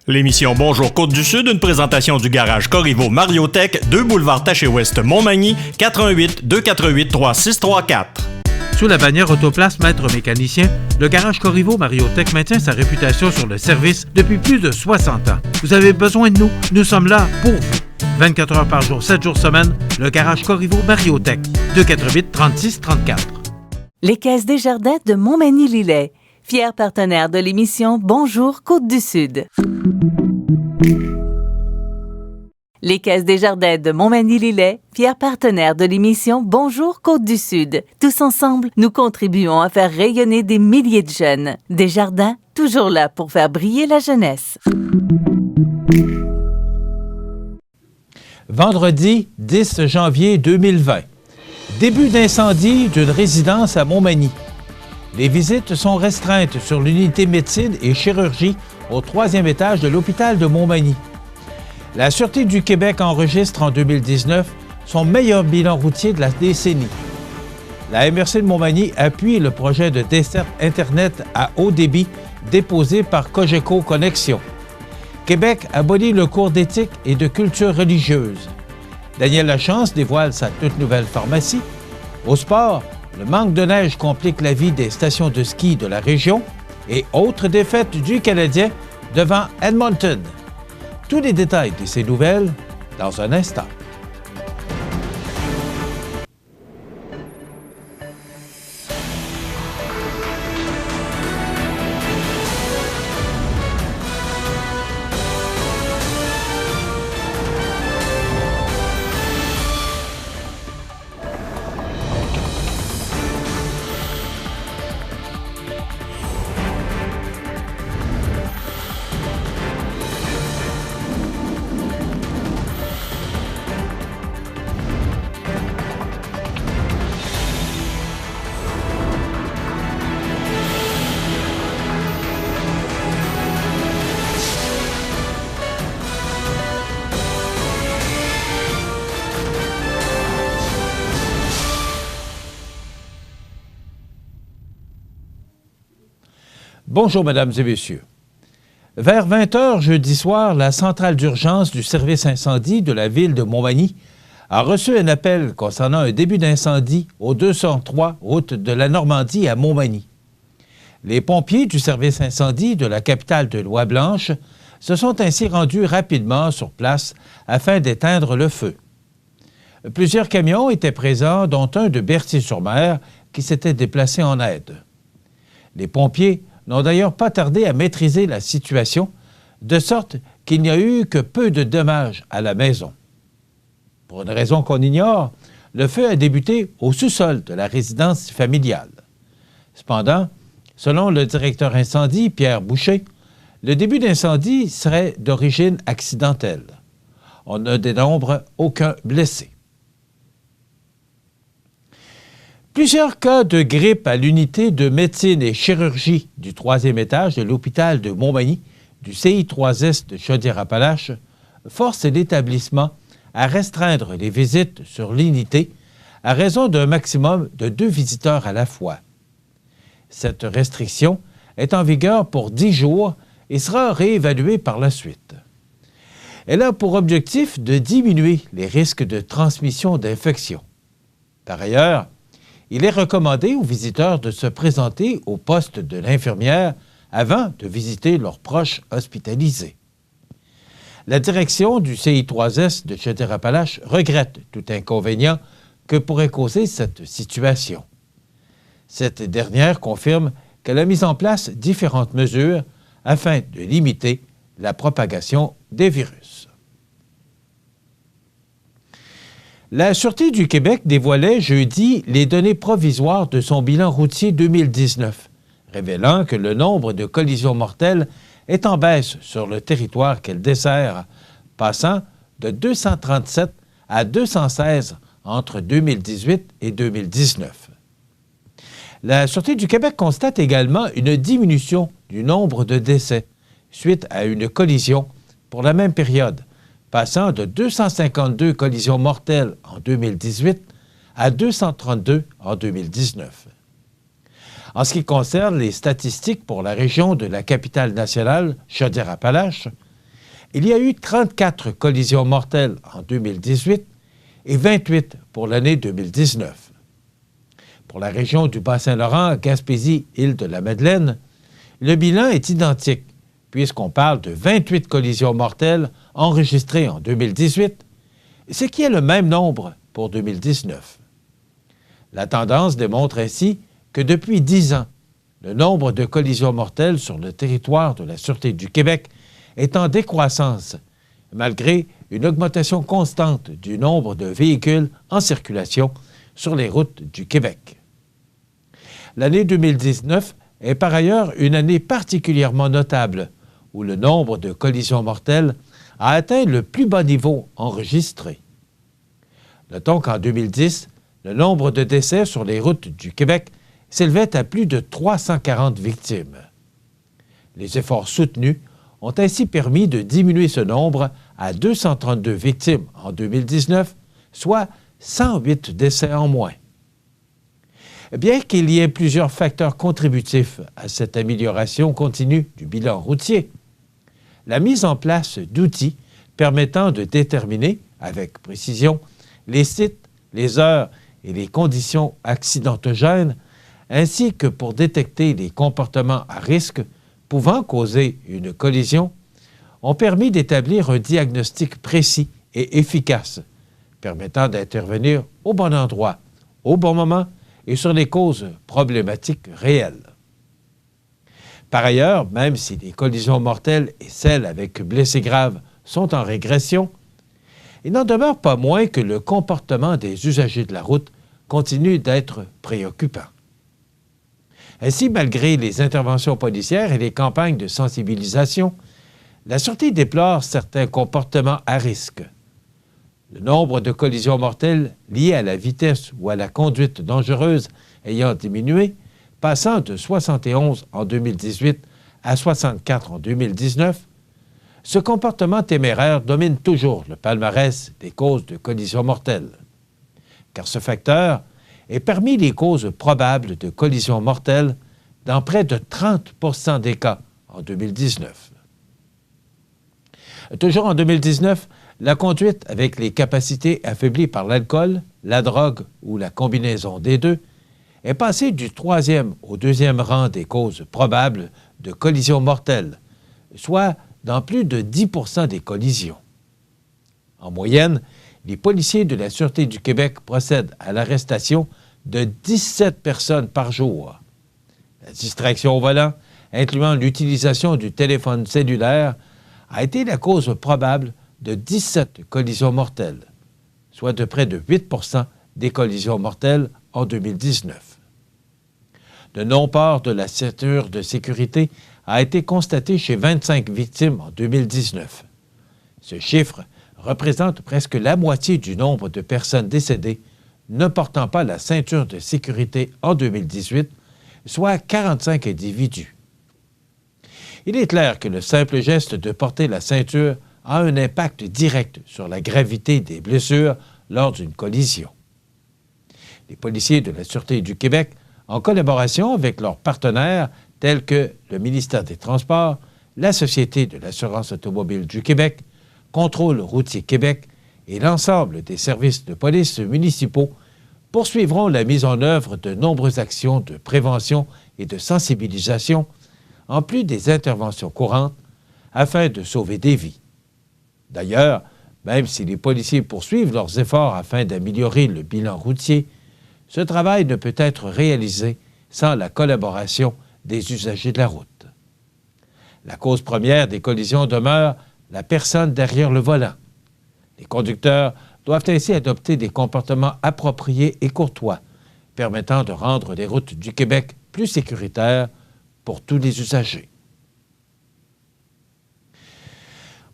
L'émission Bonjour Côte-du-Sud, une présentation du garage Corriveau Mariotech, 2 boulevard Taché-Ouest Montmagny, 88 248 3634. Sous la bannière Autoplace Maître Mécanicien, le garage Corriveau Mariotech maintient sa réputation sur le service depuis plus de 60 ans. Vous avez besoin de nous, nous sommes là pour vous. 24 heures par jour, 7 jours semaine, le garage Corriveau Mariotech, 248 36 34. Les Caisses Desjardins de Montmagny-Lillet, fier partenaire de l'émission Bonjour Côte-du-Sud. Les Caisses Desjardins de Montmagny-Lillet, fier partenaire de l'émission Bonjour Côte-du-Sud. Tous ensemble, nous contribuons à faire rayonner des milliers de jeunes. Desjardins, toujours là pour faire briller la jeunesse. Vendredi 10 janvier 2020. Début d'incendie d'une résidence à Montmagny. Les visites sont restreintes sur l'unité médecine et chirurgie au 3e étage de l'hôpital de Montmagny. La Sûreté du Québec enregistre en 2019 son meilleur bilan routier de la décennie. La MRC de Montmagny appuie le projet de desserte Internet à haut débit déposé par Cogeco Connexion. Québec abolit le cours d'éthique et de culture religieuse. Daniel Lachance dévoile sa toute nouvelle pharmacie. Au sport, le manque de neige complique la vie des stations de ski de la région et autre défaite du Canadien devant Edmonton. Tous les détails de ces nouvelles dans un instant. Bonjour, mesdames et messieurs. Vers 20 h jeudi soir, la centrale d'urgence du service incendie de la ville de Montmagny a reçu un appel concernant un début d'incendie au 203 route de la Normandie à Montmagny. Les pompiers du service incendie de la capitale de Lois-Blanches se sont ainsi rendus rapidement sur place afin d'éteindre le feu. Plusieurs camions étaient présents, dont un de Berthier-sur-Mer qui s'était déplacé en aide. Les pompiers n'ont d'ailleurs pas tardé à maîtriser la situation, de sorte qu'il n'y a eu que peu de dommages à la maison. Pour une raison qu'on ignore, le feu a débuté au sous-sol de la résidence familiale. Cependant, selon le directeur incendie, Pierre Boucher, le début d'incendie serait d'origine accidentelle. On ne dénombre aucun blessé. Plusieurs cas de grippe à l'unité de médecine et chirurgie du 3e étage de l'hôpital de Montmagny, du CI3S de Chaudière-Appalaches, forcent l'établissement à restreindre les visites sur l'unité à raison d'un maximum de 2 visiteurs à la fois. Cette restriction est en vigueur pour 10 jours et sera réévaluée par la suite. Elle a pour objectif de diminuer les risques de transmission d'infections. Par ailleurs, il est recommandé aux visiteurs de se présenter au poste de l'infirmière avant de visiter leurs proches hospitalisés. La direction du CI3S de Chaudière-Appalaches regrette tout inconvénient que pourrait causer cette situation. Cette dernière confirme qu'elle a mis en place différentes mesures afin de limiter la propagation des virus. La Sûreté du Québec dévoilait jeudi les données provisoires de son bilan routier 2019, révélant que le nombre de collisions mortelles est en baisse sur le territoire qu'elle dessert, passant de 237 à 216 entre 2018 et 2019. La Sûreté du Québec constate également une diminution du nombre de décès suite à une collision pour la même période, passant de 252 collisions mortelles en 2018 à 232 en 2019. En ce qui concerne les statistiques pour la région de la capitale nationale, Chaudière-Appalaches, Il y a eu 34 collisions mortelles en 2018 et 28 pour l'année 2019. Pour la région du Bas-Saint-Laurent, Gaspésie, Île-de-la-Madeleine, le bilan est identique, puisqu'on parle de 28 collisions mortelles enregistrées en 2018, ce qui est le même nombre pour 2019. La tendance démontre ainsi que depuis 10 ans, le nombre de collisions mortelles sur le territoire de la Sûreté du Québec est en décroissance, malgré une augmentation constante du nombre de véhicules en circulation sur les routes du Québec. L'année 2019 est par ailleurs une année particulièrement notable, où le nombre de collisions mortelles a atteint le plus bas niveau enregistré. Notons qu'en 2010, le nombre de décès sur les routes du Québec s'élevait à plus de 340 victimes. Les efforts soutenus ont ainsi permis de diminuer ce nombre à 232 victimes en 2019, soit 108 décès en moins. Bien qu'il y ait plusieurs facteurs contributifs à cette amélioration continue du bilan routier, la mise en place d'outils permettant de déterminer avec précision les sites, les heures et les conditions accidentogènes, ainsi que pour détecter les comportements à risque pouvant causer une collision, ont permis d'établir un diagnostic précis et efficace, permettant d'intervenir au bon endroit, au bon moment et sur les causes problématiques réelles. Par ailleurs, même si les collisions mortelles et celles avec blessés graves sont en régression, il n'en demeure pas moins que le comportement des usagers de la route continue d'être préoccupant. Ainsi, malgré les interventions policières et les campagnes de sensibilisation, la Sûreté déplore certains comportements à risque. Le nombre de collisions mortelles liées à la vitesse ou à la conduite dangereuse ayant diminué, passant de 71 en 2018 à 64 en 2019, ce comportement téméraire domine toujours le palmarès des causes de collisions mortelles, car ce facteur est parmi les causes probables de collisions mortelles dans près de 30 % des cas en 2019. Toujours en 2019, la conduite avec les capacités affaiblies par l'alcool, la drogue ou la combinaison des deux est passée du 3e au 2e rang des causes probables de collisions mortelles, soit dans plus de 10 % des collisions. En moyenne, les policiers de la Sûreté du Québec procèdent à l'arrestation de 17 personnes par jour. La distraction au volant, incluant l'utilisation du téléphone cellulaire, a été la cause probable de 17 collisions mortelles, soit de près de 8 % des collisions mortelles en 2019. Le non-port de la ceinture de sécurité a été constaté chez 25 victimes en 2019. Ce chiffre représente presque la moitié du nombre de personnes décédées ne portant pas la ceinture de sécurité en 2018, soit 45 individus. Il est clair que le simple geste de porter la ceinture a un impact direct sur la gravité des blessures lors d'une collision. Les policiers de la Sûreté du Québec, en collaboration avec leurs partenaires tels que le ministère des Transports, la Société de l'assurance automobile du Québec, Contrôle routier Québec et l'ensemble des services de police municipaux, poursuivront la mise en œuvre de nombreuses actions de prévention et de sensibilisation, en plus des interventions courantes, afin de sauver des vies. D'ailleurs, même si les policiers poursuivent leurs efforts afin d'améliorer le bilan routier, ce travail ne peut être réalisé sans la collaboration des usagers de la route. La cause première des collisions demeure la personne derrière le volant. Les conducteurs doivent ainsi adopter des comportements appropriés et courtois, permettant de rendre les routes du Québec plus sécuritaires pour tous les usagers.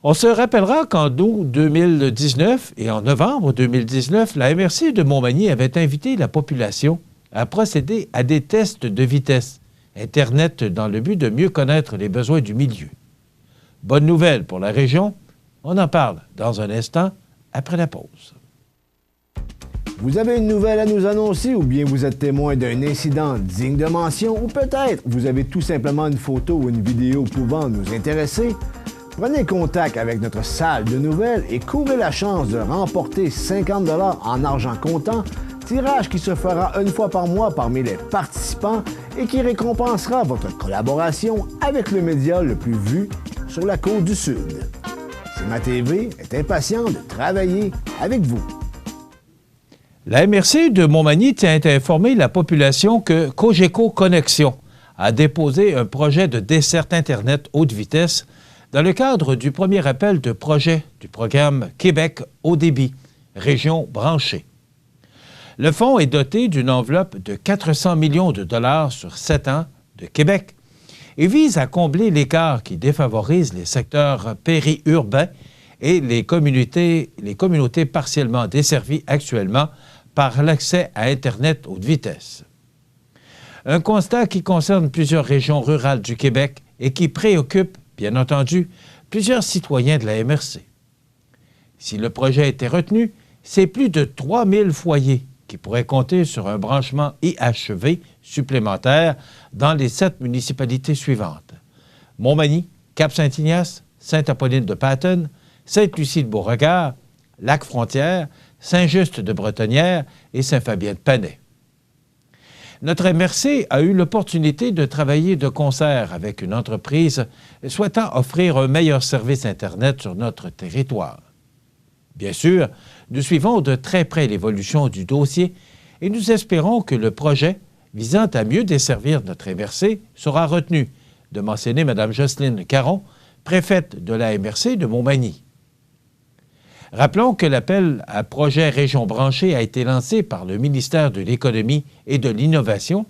On se rappellera qu'en août 2019 et en novembre 2019, la MRC de Montmagny avait invité la population à procéder à des tests de vitesse Internet dans le but de mieux connaître les besoins du milieu. Bonne nouvelle pour la région, on en parle dans un instant après la pause. Vous avez une nouvelle à nous annoncer ou bien vous êtes témoin d'un incident digne de mention ou peut-être vous avez tout simplement une photo ou une vidéo pouvant nous intéresser? Prenez contact avec notre salle de nouvelles et courez la chance de remporter 50 $ en argent comptant, tirage qui se fera une fois par mois parmi les participants et qui récompensera votre collaboration avec le média le plus vu sur la côte du Sud. CIMA TV est impatient de travailler avec vous. La MRC de Montmagny tient à informer la population que Cogeco Connexion a déposé un projet de desserte Internet haute vitesse dans le cadre du premier appel de projet du programme Québec haut débit, région branchée. Le fonds est doté d'une enveloppe de 400 millions de dollars sur 7 ans de Québec et vise à combler l'écart qui défavorise les secteurs périurbains et les communautés partiellement desservies actuellement par l'accès à Internet haute vitesse. Un constat qui concerne plusieurs régions rurales du Québec et qui préoccupe, bien entendu, plusieurs citoyens de la MRC. Si le projet était retenu, c'est plus de 3000 foyers qui pourraient compter sur un branchement IHV supplémentaire dans les 7 municipalités suivantes: Montmagny, Cap-Saint-Ignace, Sainte-Apolline-de-Patten, Sainte-Lucie-de-Beauregard, Lac-Frontière, Saint-Just-de-Bretonnière et Saint-Fabien-de-Panay. Notre MRC a eu l'opportunité de travailler de concert avec une entreprise souhaitant offrir un meilleur service Internet sur notre territoire. Bien sûr, nous suivons de très près l'évolution du dossier et nous espérons que le projet visant à mieux desservir notre MRC sera retenu, de mentionner Mme Jocelyne Caron, préfète de la MRC de Montmagny. Rappelons que l'appel à projet Région branchée a été lancé par le ministère de l'Économie et de l'Innovation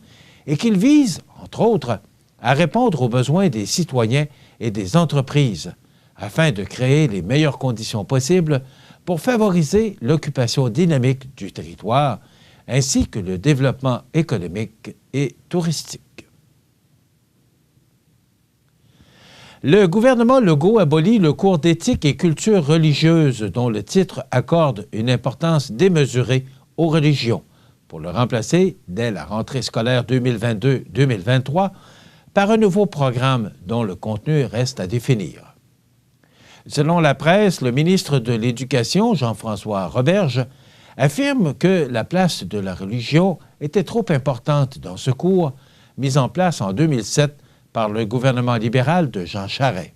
et qu'il vise, entre autres, à répondre aux besoins des citoyens et des entreprises afin de créer les meilleures conditions possibles pour favoriser l'occupation dynamique du territoire ainsi que le développement économique et touristique. Le gouvernement Legault abolit le cours d'éthique et culture religieuse dont le titre accorde une importance démesurée aux religions pour le remplacer, dès la rentrée scolaire 2022-2023, par un nouveau programme dont le contenu reste à définir. Selon la presse, le ministre de l'Éducation, Jean-François Roberge, affirme que la place de la religion était trop importante dans ce cours mis en place en 2007 par le gouvernement libéral de Jean Charest.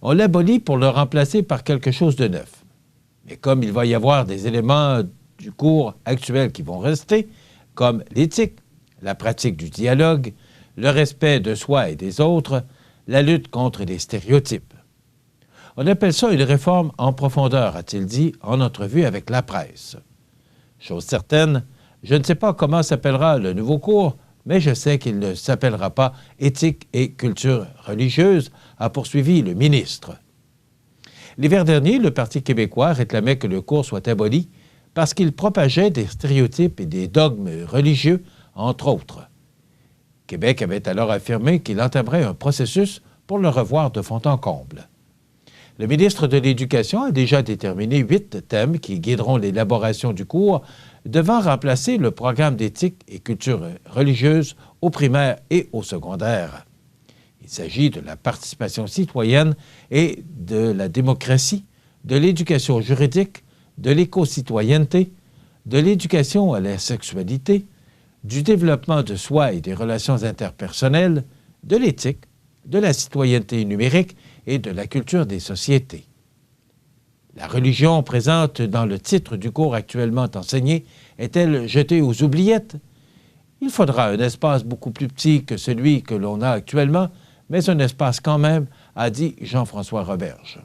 On l'abolit pour le remplacer par quelque chose de neuf. Mais comme il va y avoir des éléments du cours actuel qui vont rester, comme l'éthique, la pratique du dialogue, le respect de soi et des autres, la lutte contre les stéréotypes. On appelle ça une réforme en profondeur, a-t-il dit en entrevue avec la presse. Chose certaine, je ne sais pas comment s'appellera le nouveau cours, mais je sais qu'il ne s'appellera pas « Éthique et culture religieuse », a poursuivi le ministre. L'hiver dernier, le Parti québécois réclamait que le cours soit aboli parce qu'il propageait des stéréotypes et des dogmes religieux, entre autres. Québec avait alors affirmé qu'il entamerait un processus pour le revoir de fond en comble. Le ministre de l'Éducation a déjà déterminé 8 thèmes qui guideront l'élaboration du cours, devant remplacer le programme d'éthique et culture religieuse au primaire et au secondaire. Il s'agit de la participation citoyenne et de la démocratie, de l'éducation juridique, de l'éco-citoyenneté, de l'éducation à la sexualité, du développement de soi et des relations interpersonnelles, de l'éthique, de la citoyenneté numérique et de la culture des sociétés. La religion présente dans le titre du cours actuellement enseigné est-elle jetée aux oubliettes? Il faudra un espace beaucoup plus petit que celui que l'on a actuellement, mais un espace quand même, a dit Jean-François Roberge.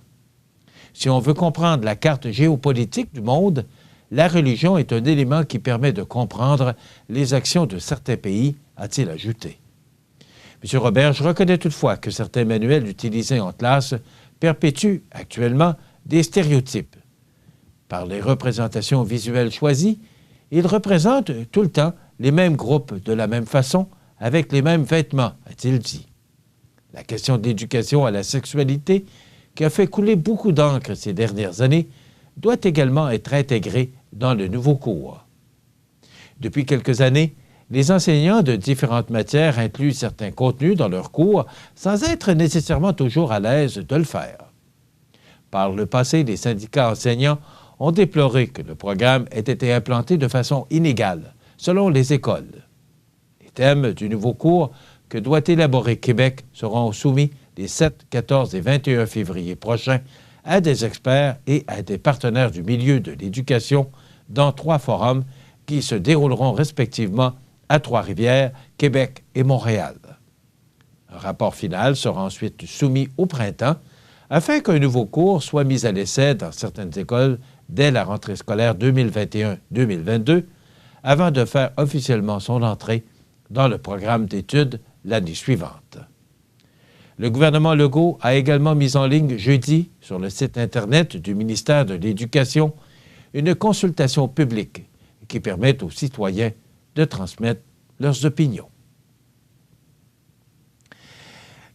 Si on veut comprendre la carte géopolitique du monde, la religion est un élément qui permet de comprendre les actions de certains pays, a-t-il ajouté. M. Roberge reconnaît toutefois que certains manuels utilisés en classe perpétuent actuellement des stéréotypes. Par les représentations visuelles choisies, ils représentent tout le temps les mêmes groupes de la même façon, avec les mêmes vêtements, a-t-il dit. La question de l'éducation à la sexualité, qui a fait couler beaucoup d'encre ces dernières années, doit également être intégrée dans le nouveau cours. Depuis quelques années, Les enseignants de différentes matières incluent certains contenus dans leurs cours sans être nécessairement toujours à l'aise de le faire. Par le passé, les syndicats enseignants ont déploré que le programme ait été implanté de façon inégale, selon les écoles. Les thèmes du nouveau cours que doit élaborer Québec seront soumis les 7, 14 et 21 février prochains à des experts et à des partenaires du milieu de l'éducation dans 3 forums qui se dérouleront respectivement à Trois-Rivières, Québec et Montréal. Un rapport final sera ensuite soumis au printemps afin qu'un nouveau cours soit mis à l'essai dans certaines écoles dès la rentrée scolaire 2021-2022, avant de faire officiellement son entrée dans le programme d'études l'année suivante. Le gouvernement Legault a également mis en ligne jeudi, sur le site Internet du ministère de l'Éducation, une consultation publique qui permet aux citoyens de transmettre leurs opinions.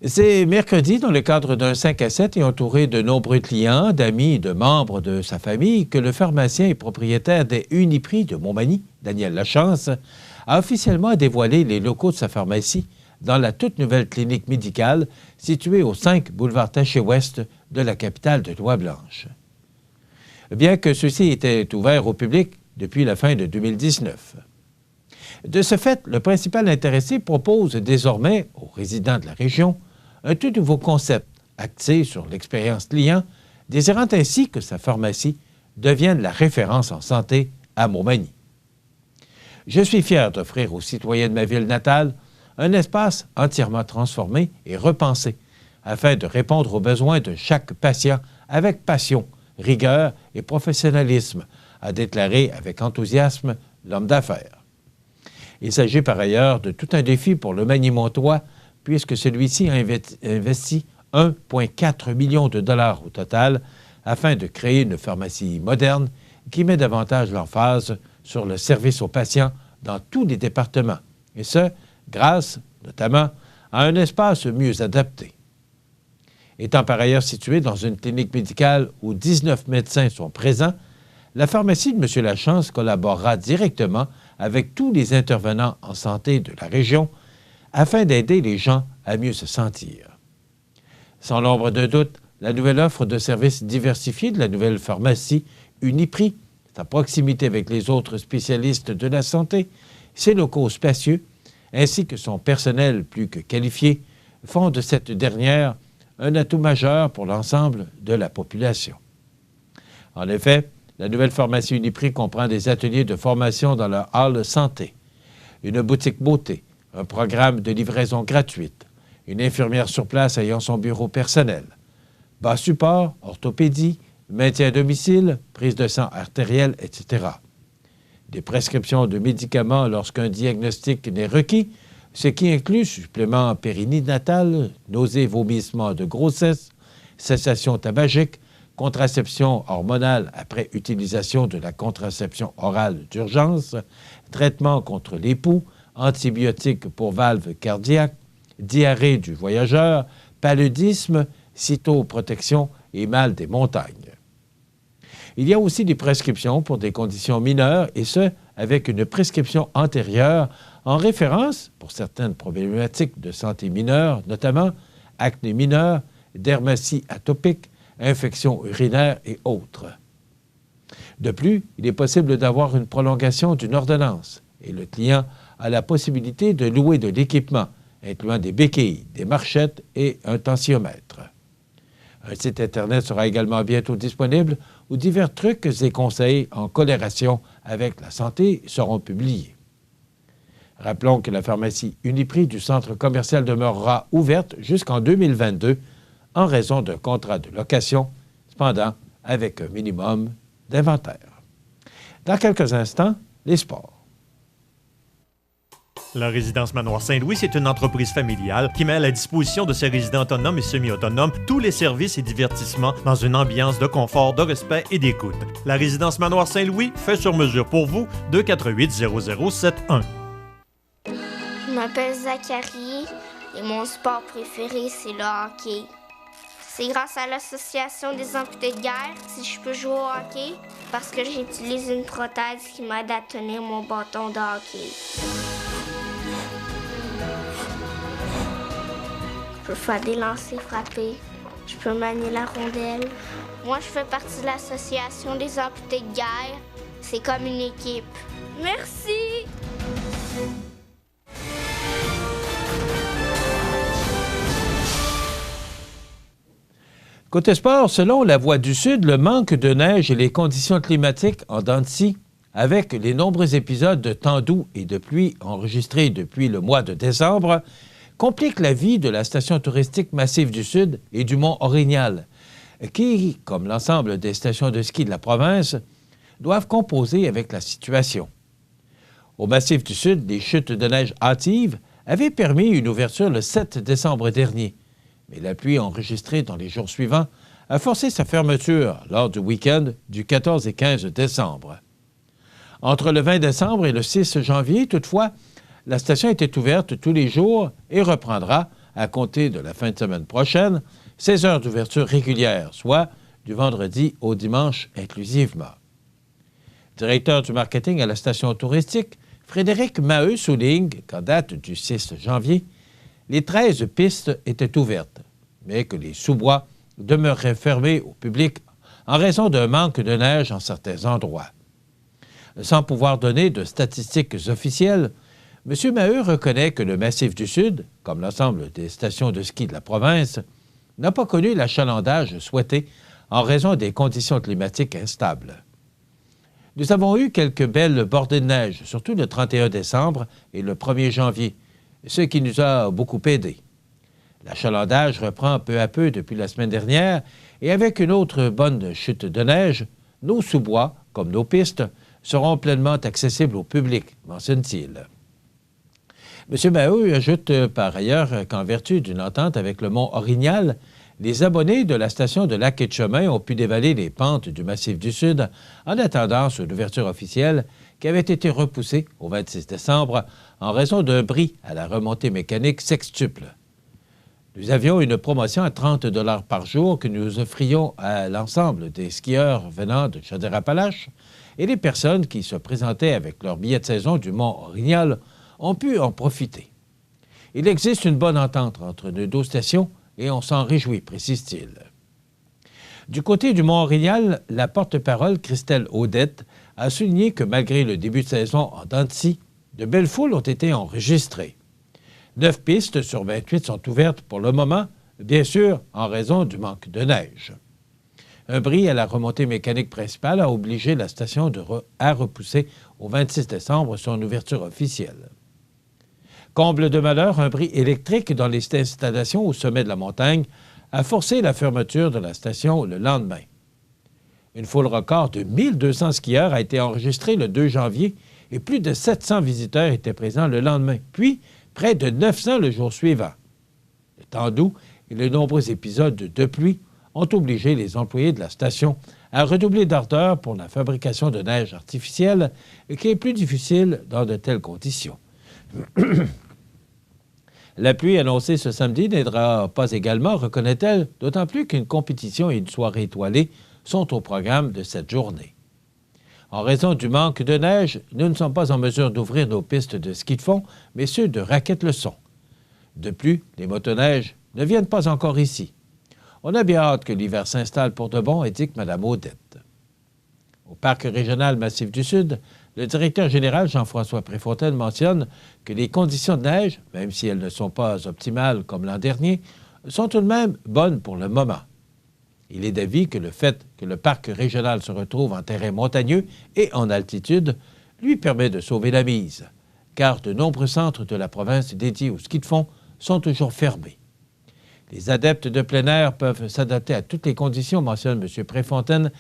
C'est mercredi, dans le cadre d'un 5 à 7 et entouré de nombreux clients, d'amis et de membres de sa famille, que le pharmacien et propriétaire des Uniprix de Montmagny, Daniel Lachance, a officiellement dévoilé les locaux de sa pharmacie dans la toute nouvelle clinique médicale située au 5 boulevard Taché-Ouest de la capitale de Louis-Blanche. Bien que ceci était ouvert au public depuis la fin de 2019. De ce fait, le principal intéressé propose désormais aux résidents de la région un tout nouveau concept axé sur l'expérience client, désirant ainsi que sa pharmacie devienne la référence en santé à Montmagny. Je suis fier d'offrir aux citoyens de ma ville natale un espace entièrement transformé et repensé afin de répondre aux besoins de chaque patient avec passion, rigueur et professionnalisme, a déclaré avec enthousiasme l'homme d'affaires. Il s'agit par ailleurs de tout un défi pour le Magny-Montois, puisque celui-ci a investi 1,4 million de dollars au total afin de créer une pharmacie moderne qui met davantage l'emphase sur le service aux patients dans tous les départements, et ce, grâce notamment à un espace mieux adapté. Étant par ailleurs située dans une clinique médicale où 19 médecins sont présents, la pharmacie de M. Lachance collaborera directement avec tous les intervenants en santé de la région afin d'aider les gens à mieux se sentir. Sans l'ombre de doute, la nouvelle offre de services diversifiés de la nouvelle pharmacie Uniprix, sa proximité avec les autres spécialistes de la santé, ses locaux spacieux, ainsi que son personnel plus que qualifié, font de cette dernière un atout majeur pour l'ensemble de la population. En effet, la nouvelle pharmacie Uniprix comprend des ateliers de formation dans leur hall santé, une boutique beauté, un programme de livraison gratuite, une infirmière sur place ayant son bureau personnel, bas support, orthopédie, maintien à domicile, prise de sang artérielle, etc. Des prescriptions de médicaments lorsqu'un diagnostic n'est requis, ce qui inclut suppléments périnatal, nausées, vomissements de grossesse, cessation tabagique, contraception hormonale après utilisation de la contraception orale d'urgence, traitement contre les poux, antibiotiques pour valves cardiaques, diarrhée du voyageur, paludisme, cytoprotection et mal des montagnes. Il y a aussi des prescriptions pour des conditions mineures, et ce, avec une prescription antérieure en référence pour certaines problématiques de santé mineure, notamment acné mineur, dermatie atopique, infections urinaires et autres. De plus, il est possible d'avoir une prolongation d'une ordonnance et le client a la possibilité de louer de l'équipement, incluant des béquilles, des marchettes et un tensiomètre. Un site Internet sera également bientôt disponible où divers trucs et conseils en corrélation avec la santé seront publiés. Rappelons que la pharmacie Uniprix du centre commercial demeurera ouverte jusqu'en 2022 en raison d'un contrat de location, cependant avec un minimum d'inventaire. Dans quelques instants, les sports. La résidence Manoir Saint-Louis, c'est une entreprise familiale qui met à la disposition de ses résidents autonomes et semi-autonomes tous les services et divertissements dans une ambiance de confort, de respect et d'écoute. La résidence Manoir Saint-Louis fait sur mesure pour vous, 248-0071. Je m'appelle Zachary et mon sport préféré, c'est le hockey. C'est grâce à l'Association des amputés de guerre si je peux jouer au hockey, parce que j'utilise une prothèse qui m'aide à tenir mon bâton de hockey. Je peux faire des lancers frappés. Je peux manier la rondelle. Moi, je fais partie de l'association des amputés de guerre. C'est comme une équipe. Merci! Côté sport, selon la Voix du Sud, le manque de neige et les conditions climatiques en dents de scie, avec les nombreux épisodes de temps doux et de pluie enregistrés depuis le mois de décembre, compliquent la vie de la station touristique Massif du Sud et du Mont Orignal, qui, comme l'ensemble des stations de ski de la province, doivent composer avec la situation. Au Massif du Sud, les chutes de neige hâtives avaient permis une ouverture le 7 décembre dernier, mais la pluie enregistrée dans les jours suivants a forcé sa fermeture lors du week-end du 14 et 15 décembre. Entre le 20 décembre et le 6 janvier, toutefois, la station était ouverte tous les jours et reprendra, à compter de la fin de semaine prochaine, 16 heures d'ouverture régulière, soit du vendredi au dimanche inclusivement. Directeur du marketing à la station touristique, Frédéric Maheu souligne qu'en date du 6 janvier, les 13 pistes étaient ouvertes, mais que les sous-bois demeuraient fermés au public en raison d'un manque de neige en certains endroits. Sans pouvoir donner de statistiques officielles, M. Maheu reconnaît que le Massif du Sud, comme l'ensemble des stations de ski de la province, n'a pas connu l'achalandage souhaité en raison des conditions climatiques instables. Nous avons eu quelques belles bordées de neige, surtout le 31 décembre et le 1er janvier, ce qui nous a beaucoup aidés. L'achalandage reprend peu à peu depuis la semaine dernière et avec une autre bonne chute de neige, nos sous-bois, comme nos pistes, seront pleinement accessibles au public, mentionne-t-il. M. Maheu ajoute par ailleurs qu'en vertu d'une entente avec le Mont Orignal, les abonnés de la station de Lac et de Chemin ont pu dévaler les pentes du Massif du Sud en attendant son ouverture officielle qui avait été repoussée au 26 décembre en raison d'un bris à la remontée mécanique sextuple. Nous avions une promotion à 30 $ par jour que nous offrions à l'ensemble des skieurs venant de Chaudière-Appalaches et les personnes qui se présentaient avec leur billet de saison du Mont Orignal ont pu en profiter. Il existe une bonne entente entre nos deux stations et on s'en réjouit, précise-t-il. Du côté du Mont Orignal, la porte-parole Christelle Audette a souligné que malgré le début de saison en dents de scie, de belles foules ont été enregistrées. 9 pistes sur 28 sont ouvertes pour le moment, bien sûr en raison du manque de neige. Un bris à la remontée mécanique principale a obligé la station à repousser au 26 décembre son ouverture officielle. Comble de malheur, un bris électrique dans les installations au sommet de la montagne a forcé la fermeture de la station le lendemain. Une foule record de 1200 skieurs a été enregistrée le 2 janvier et plus de 700 visiteurs étaient présents le lendemain, puis près de 900 le jour suivant. Le temps doux et les nombreux épisodes de pluie ont obligé les employés de la station à redoubler d'ardeur pour la fabrication de neige artificielle, qui est plus difficile dans de telles conditions. La pluie annoncée ce samedi n'aidera pas également, reconnaît-elle, d'autant plus qu'une compétition et une soirée étoilée sont au programme de cette journée. En raison du manque de neige, nous ne sommes pas en mesure d'ouvrir nos pistes de ski de fond, mais ceux de raquettes le sont. De plus, les motoneiges ne viennent pas encore ici. On a bien hâte que l'hiver s'installe pour de bon, indique Mme Audette. Au parc régional Massif du Sud, le directeur général Jean-François Préfontaine mentionne que les conditions de neige, même si elles ne sont pas optimales comme l'an dernier, sont tout de même bonnes pour le moment. Il est d'avis que le fait que le parc régional se retrouve en terrain montagneux et en altitude lui permet de sauver la mise, car de nombreux centres de la province dédiés au ski de fond sont toujours fermés. Les adeptes de plein air peuvent s'adapter à toutes les conditions, mentionne M. Préfontaine,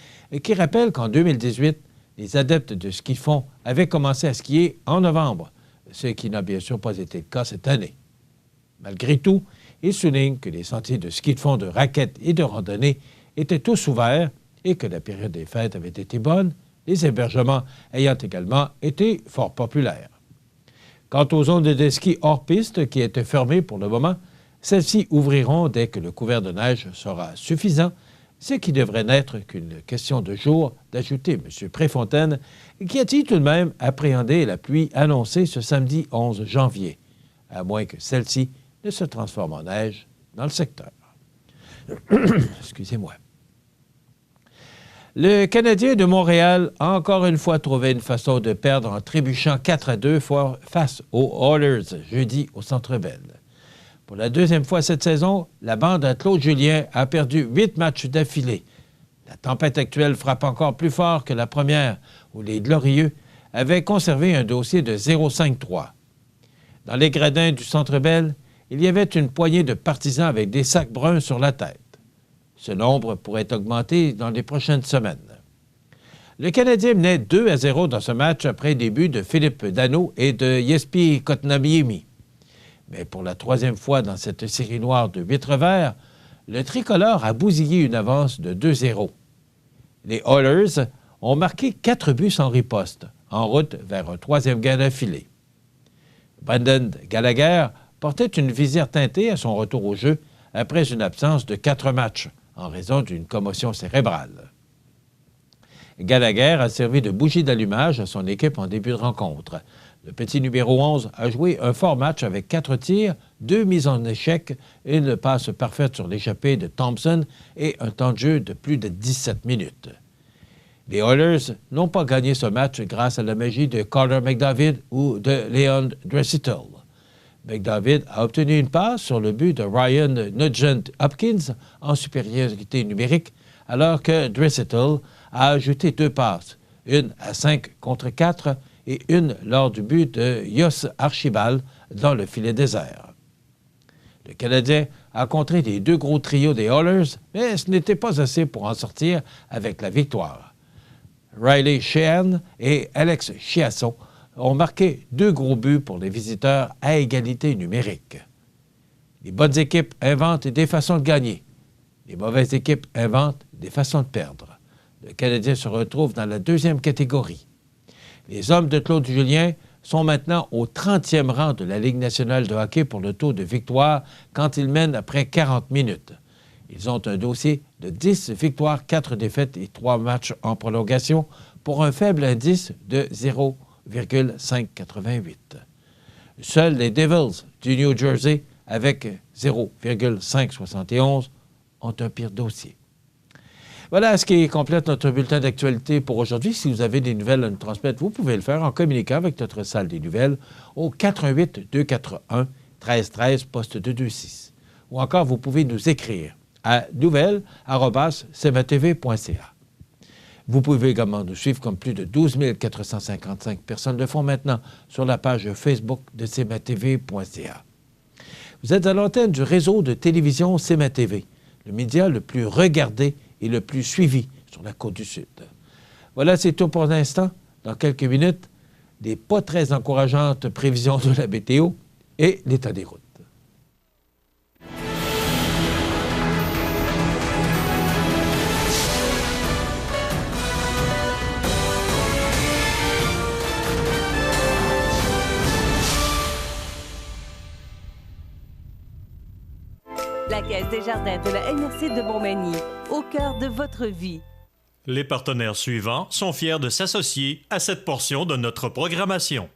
qui rappelle qu'en 2018, les adeptes de ski de fond avaient commencé à skier en novembre, ce qui n'a bien sûr pas été le cas cette année. Malgré tout, il souligne que les sentiers de ski de fond de raquettes et de randonnée étaient tous ouverts et que la période des fêtes avait été bonne, les hébergements ayant également été fort populaires. Quant aux zones de ski hors piste qui étaient fermées pour le moment, celles-ci ouvriront dès que le couvert de neige sera suffisant, ce qui devrait n'être qu'une question de jours, d'ajouter M. Préfontaine, qui a-t-il tout de même appréhendé la pluie annoncée ce samedi 11 janvier, à moins que celle-ci ne se transforme en neige dans le secteur. Excusez-moi. Le Canadien de Montréal a encore une fois trouvé une façon de perdre en trébuchant 4-2 face aux Oilers jeudi au Centre Bell. Pour la deuxième fois cette saison, la bande à Claude Julien a perdu 8 matchs d'affilée. La tempête actuelle frappe encore plus fort que la première, où les Glorieux avaient conservé un dossier de 0,5-3. Dans les gradins du Centre Bell, il y avait une poignée de partisans avec des sacs bruns sur la tête. Ce nombre pourrait augmenter dans les prochaines semaines. Le Canadien menait 2-0 dans ce match après les buts de Philippe Danault et de Jesper Kotkaniemi. Mais pour la troisième fois dans cette série noire de 8 revers, le tricolore a bousillé une avance de 2-0. Les Oilers ont marqué 4 buts sans riposte, en route vers un troisième gain d'affilée. Brendan Gallagher portait une visière teintée à son retour au jeu après une absence de 4 matchs, en raison d'une commotion cérébrale. Gallagher a servi de bougie d'allumage à son équipe en début de rencontre. Le petit numéro 11 a joué un fort match avec 4 tirs, 2 mises en échec, une passe parfaite sur l'échappée de Thompson et un temps de jeu de plus de 17 minutes. Les Oilers n'ont pas gagné ce match grâce à la magie de Connor McDavid ou de Leon Draisaitl. McDavid a obtenu une passe sur le but de Ryan Nugent-Hopkins en supériorité numérique, alors que Draisaitl a ajouté 2 passes, une à 5 contre 4 et une lors du but de Jos Archibald dans le filet désert. Le Canadien a contré les 2 gros trios des Oilers, mais ce n'était pas assez pour en sortir avec la victoire. Riley Sheahan et Alex Chiasson ont marqué 2 gros buts pour les visiteurs à égalité numérique. Les bonnes équipes inventent des façons de gagner. Les mauvaises équipes inventent des façons de perdre. Le Canadien se retrouve dans la 2e catégorie. Les hommes de Claude Julien sont maintenant au 30e rang de la Ligue nationale de hockey pour le taux de victoire quand ils mènent après 40 minutes. Ils ont un dossier de 10 victoires, 4 défaites et 3 matchs en prolongation pour un faible indice de 0,588. Seuls les Devils du New Jersey, avec 0,571, ont un pire dossier. Voilà ce qui complète notre bulletin d'actualité pour aujourd'hui. Si vous avez des nouvelles à nous transmettre, vous pouvez le faire en communiquant avec notre salle des nouvelles au 418-241-1313, poste 226. Ou encore, vous pouvez nous écrire à nouvelles@cmatv.ca. Vous pouvez également nous suivre comme plus de 12 455 personnes le font maintenant sur la page Facebook de cmatv.ca. Vous êtes à l'antenne du réseau de télévision CMA-TV, le média le plus regardé et le plus suivi sur la Côte-du-Sud. Voilà, c'est tout pour l'instant. Dans quelques minutes, des pas très encourageantes prévisions de la météo et l'état des routes. La Caisse des Jardins de la MRC de Montmagny, au cœur de votre vie. Les partenaires suivants sont fiers de s'associer à cette portion de notre programmation.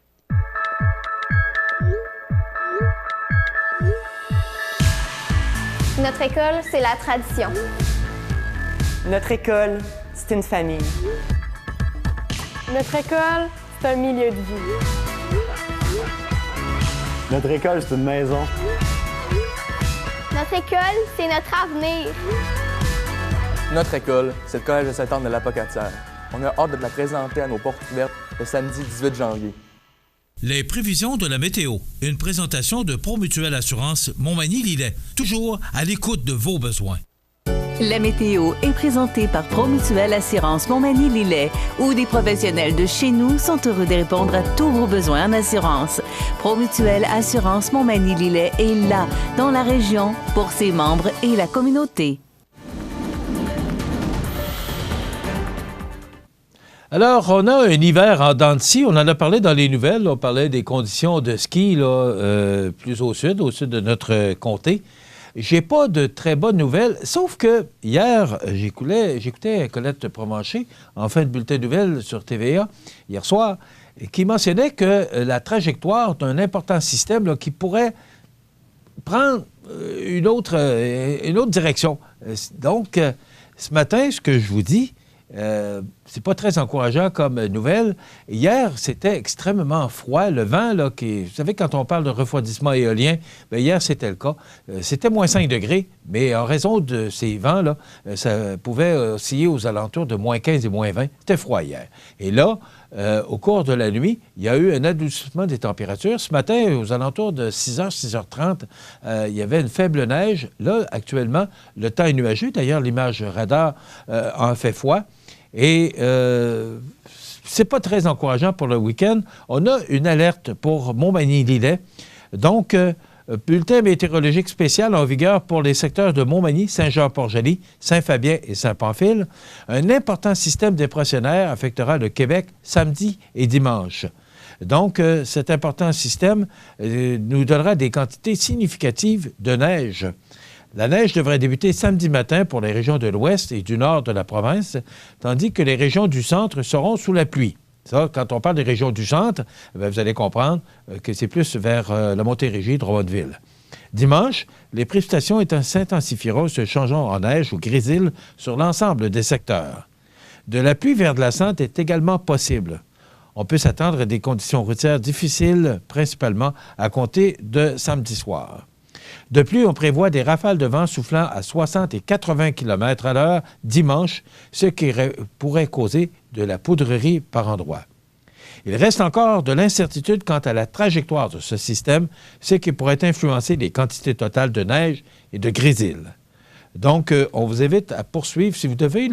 Notre école, c'est la tradition. Notre école, c'est une famille. Notre école, c'est un milieu de vie. Notre école, c'est une maison. Notre école, c'est notre avenir. Notre école, c'est le Collège de Sainte-Anne de l'Apocatière. On a hâte de la présenter à nos portes ouvertes le samedi 18 janvier. Les prévisions de la météo. Une présentation de Promutuelle Assurance Montmagny-Lillet. Toujours à l'écoute de vos besoins. La météo est présentée par Promutuelle Assurance Montmagny-Lillet, où des professionnels de chez nous sont heureux de répondre à tous vos besoins en assurance. Promutuelle Assurance Montmagny-Lillet est là, dans la région, pour ses membres et la communauté. Alors, on a un hiver en dents de scie. On en a parlé dans les nouvelles. On parlait des conditions de ski là, plus au sud de notre comté. J'ai pas de très bonnes nouvelles, sauf que hier, j'écoutais Colette Provencher en fin de bulletin de nouvelles sur TVA, hier soir, qui mentionnait que la trajectoire d'un important système là, qui pourrait prendre une autre direction. Donc, ce matin, ce que je vous dis, c'est pas très encourageant comme nouvelle. Hier, c'était extrêmement froid. Le vent, là, vous savez, quand on parle de refroidissement éolien, bien, hier, c'était le cas. C'était moins 5 degrés, mais en raison de ces vents-là, ça pouvait osciller aux alentours de moins 15 et moins 20. C'était froid hier. Et là, au cours de la nuit, il y a eu un adoucissement des températures. Ce matin, aux alentours de 6h, 6h30, il y avait une faible neige. Là, actuellement, le temps est nuageux. D'ailleurs, l'image radar en fait foi. Et c'est pas très encourageant pour le week-end. On a une alerte pour Montmagny-Lillet. Donc, bulletin météorologique spécial en vigueur pour les secteurs de Montmagny, Saint-Jean-Port-Joli, Saint-Fabien et Saint-Pamphile. Un important système dépressionnaire affectera le Québec samedi et dimanche. Donc, cet important système nous donnera des quantités significatives de neige. La neige devrait débuter samedi matin pour les régions de l'ouest et du nord de la province, tandis que les régions du centre seront sous la pluie. Ça, quand on parle des régions du centre, bien, vous allez comprendre que c'est plus vers la Montérégie, Drummondville. Dimanche, les précipitations s'intensifieront, se changeant en neige ou grésil sur l'ensemble des secteurs. De la pluie verglaçante est également possible. On peut s'attendre à des conditions routières difficiles, principalement à compter de samedi soir. De plus, on prévoit des rafales de vent soufflant à 60 et 80 km à l'heure dimanche, ce qui pourrait causer de la poudrerie par endroits. Il reste encore de l'incertitude quant à la trajectoire de ce système, ce qui pourrait influencer les quantités totales de neige et de grésil. Donc, on vous invite à poursuivre. Si vous devez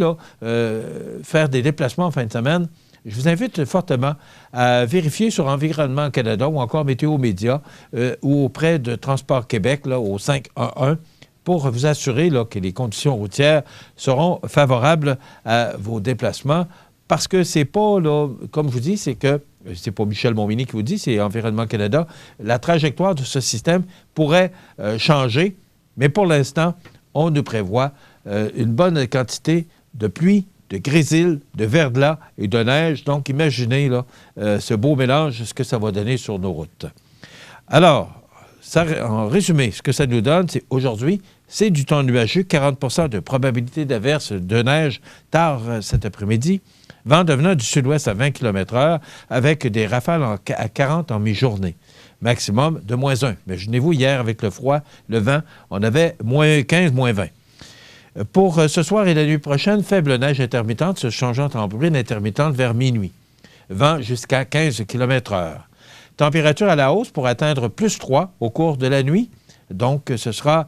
faire des déplacements en fin de semaine, je vous invite fortement à vérifier sur Environnement Canada ou encore Météo Média ou auprès de Transport Québec, là, au 511, pour vous assurer là, que les conditions routières seront favorables à vos déplacements. Parce que c'est pas, là, comme je vous dis, c'est pas Michel Montminy qui vous dit, c'est Environnement Canada. La trajectoire de ce système pourrait changer, mais pour l'instant, on nous prévoit une bonne quantité de pluie, de grésil, de verglas et de neige. Donc, imaginez là, ce beau mélange, ce que ça va donner sur nos routes. Alors, en résumé, ce que ça nous donne, c'est aujourd'hui, c'est du temps nuageux, 40 % de probabilité d'averse de neige tard cet après-midi, vent devenant du sud-ouest à 20 km/h avec des rafales à 40 en mi-journée. Maximum de moins 1. Imaginez-vous, hier, avec le froid, le vent, on avait moins 15, moins 20. Pour ce soir et la nuit prochaine, faible neige intermittente se changeant en bruine intermittente vers minuit. Vent jusqu'à 15 km/h. Température à la hausse pour atteindre plus 3 au cours de la nuit. Donc, ce sera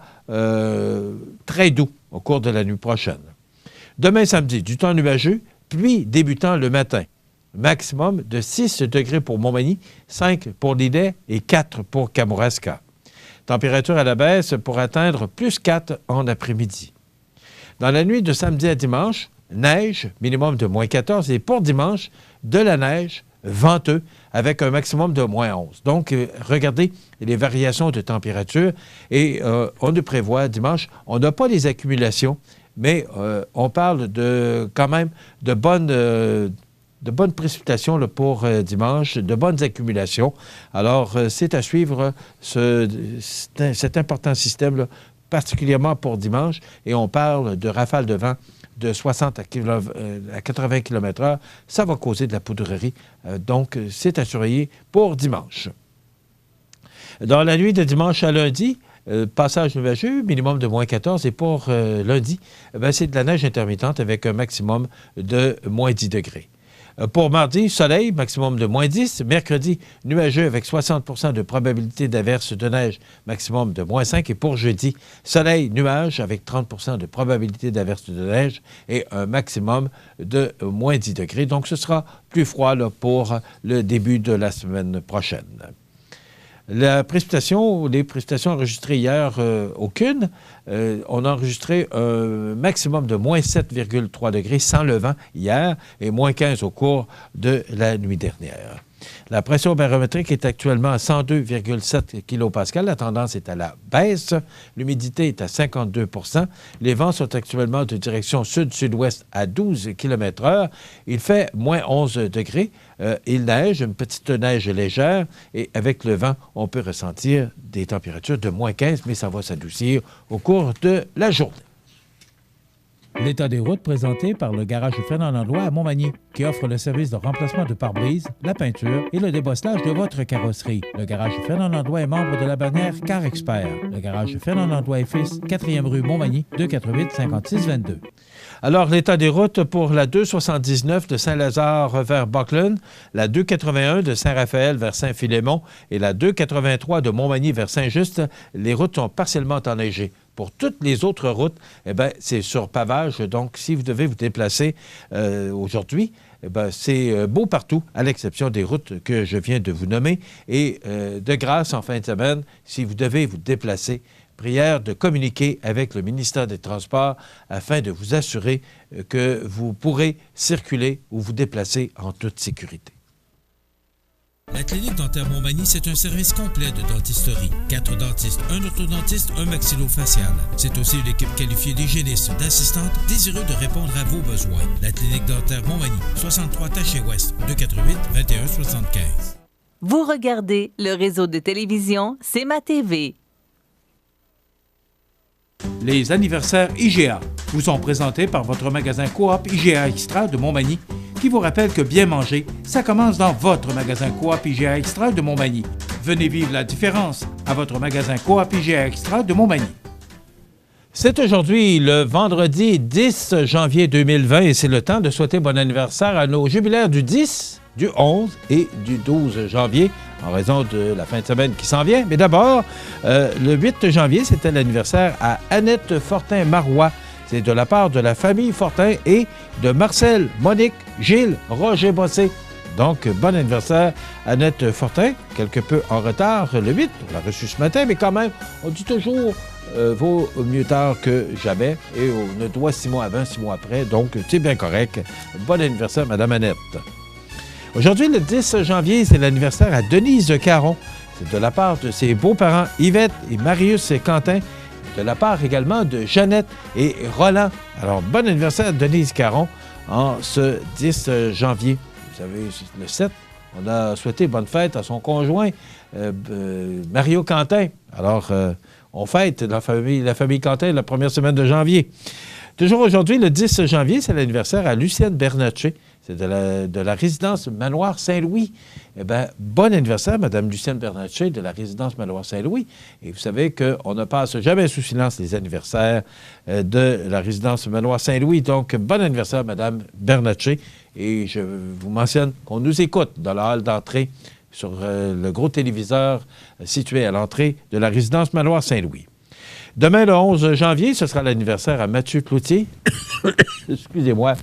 très doux au cours de la nuit prochaine. Demain samedi, du temps nuageux, pluie débutant le matin. Maximum de 6 degrés pour Montmagny, 5 pour Lillet et 4 pour Kamouraska. Température à la baisse pour atteindre plus 4 en après-midi. Dans la nuit de samedi à dimanche, neige, minimum de moins 14, et pour dimanche, de la neige, venteux, avec un maximum de moins 11. Donc, regardez les variations de température, et on nous prévoit dimanche, on n'a pas les accumulations, mais on parle quand même de bonnes précipitations là, pour dimanche, de bonnes accumulations. Alors, c'est à suivre cet important système là, particulièrement pour dimanche, et on parle de rafales de vent de 60 à 80 km/h. Ça va causer de la poudrerie. Donc, c'est à surveiller pour dimanche. Dans la nuit de dimanche à lundi, passage nuageux, minimum de moins 14, et pour lundi, c'est de la neige intermittente avec un maximum de moins 10 degrés. Pour mardi, soleil, maximum de moins 10. Mercredi, nuageux avec 60 % de probabilité d'averse de neige, maximum de moins 5. Et pour jeudi, soleil, nuage avec 30 % de probabilité d'averse de neige et un maximum de moins 10 degrés. Donc, ce sera plus froid là, pour le début de la semaine prochaine. Les précipitations enregistrées hier, aucune. On a enregistré un maximum de moins 7,3 degrés sans le vent hier et moins 15 au cours de la nuit dernière. La pression barométrique est actuellement à 102,7 kPa. La tendance est à la baisse. L'humidité est à 52 %. Les vents sont actuellement de direction sud-sud-ouest à 12 km/h. Il fait moins 11 degrés. Il neige, une petite neige légère. Et avec le vent, on peut ressentir des températures de moins 15, mais ça va s'adoucir au cours de la journée. L'état des routes présenté par le garage Fernand Landlois à Montmagny, qui offre le service de remplacement de pare-brise, la peinture et le débosselage de votre carrosserie. Le garage Fernand Landlois est membre de la bannière Car Expert. Le garage Fernand Landlois et Fils, 4e rue Montmagny, 248-5622. Alors, l'état des routes pour la 279 de Saint-Lazare vers Buckland, la 281 de Saint-Raphaël vers Saint-Philémon et la 283 de Montmagny vers Saint-Just, les routes sont partiellement enneigées. Pour toutes les autres routes, c'est sur pavage. Donc, si vous devez vous déplacer aujourd'hui, c'est beau partout, à l'exception des routes que je viens de vous nommer. Et de grâce, en fin de semaine, si vous devez vous déplacer, prière de communiquer avec le ministère des Transports afin de vous assurer que vous pourrez circuler ou vous déplacer en toute sécurité. La clinique dentaire Montmagny, c'est un service complet de dentisterie. 4 dentistes, un orthodontiste, un maxillofacial. C'est aussi une équipe qualifiée d'hygiénistes, d'assistantes, désireux de répondre à vos besoins. La clinique dentaire Montmagny, 63 Taché-Ouest, 248-2175. Vous regardez le réseau de télévision C'est ma TV. Les anniversaires IGA vous sont présentés par votre magasin Coop IGA Extra de Montmagny, qui vous rappelle que bien manger, ça commence dans votre magasin Coop IGA Extra de Montmagny. Venez vivre la différence à votre magasin Coop IGA Extra de Montmagny. C'est aujourd'hui le vendredi 10 janvier 2020 et c'est le temps de souhaiter bon anniversaire à nos jubilaires du 10, du 11 et du 12 janvier en raison de la fin de semaine qui s'en vient. Mais d'abord, le 8 janvier, c'était l'anniversaire à Annette Fortin-Marois. C'est de la part de la famille Fortin et de Marcel, Monique, Gilles, Roger Bossé. Donc, bon anniversaire, Annette Fortin, quelque peu en retard, le 8, on l'a reçu ce matin, mais quand même, on dit toujours, vaut mieux tard que jamais, et on ne doit 6 mois avant, 6 mois après, donc c'est bien correct. Bon anniversaire, Madame Annette. Aujourd'hui, le 10 janvier, c'est l'anniversaire à Denise Caron. C'est de la part de ses beaux-parents Yvette et Marius et Quentin, de la part également de Jeannette et Roland. Alors, bon anniversaire à Denise Caron en ce 10 janvier. Vous savez, le 7, on a souhaité bonne fête à son conjoint, Mario Quentin. Alors, on fête la famille Quentin la première semaine de janvier. Toujours aujourd'hui, le 10 janvier, c'est l'anniversaire à Lucienne Bernatchez. C'est de la résidence Manoir Saint-Louis. Eh bien, bon anniversaire, Mme Lucienne Bernatchez de la résidence Manoir Saint-Louis. Et vous savez qu'on ne passe jamais sous silence les anniversaires de la résidence Manoir Saint-Louis. Donc, bon anniversaire, Mme Bernatchez. Et je vous mentionne qu'on nous écoute dans la halle d'entrée sur le gros téléviseur situé à l'entrée de la résidence Manoir Saint-Louis. Demain, le 11 janvier, ce sera l'anniversaire à Mathieu Cloutier. Excusez-moi.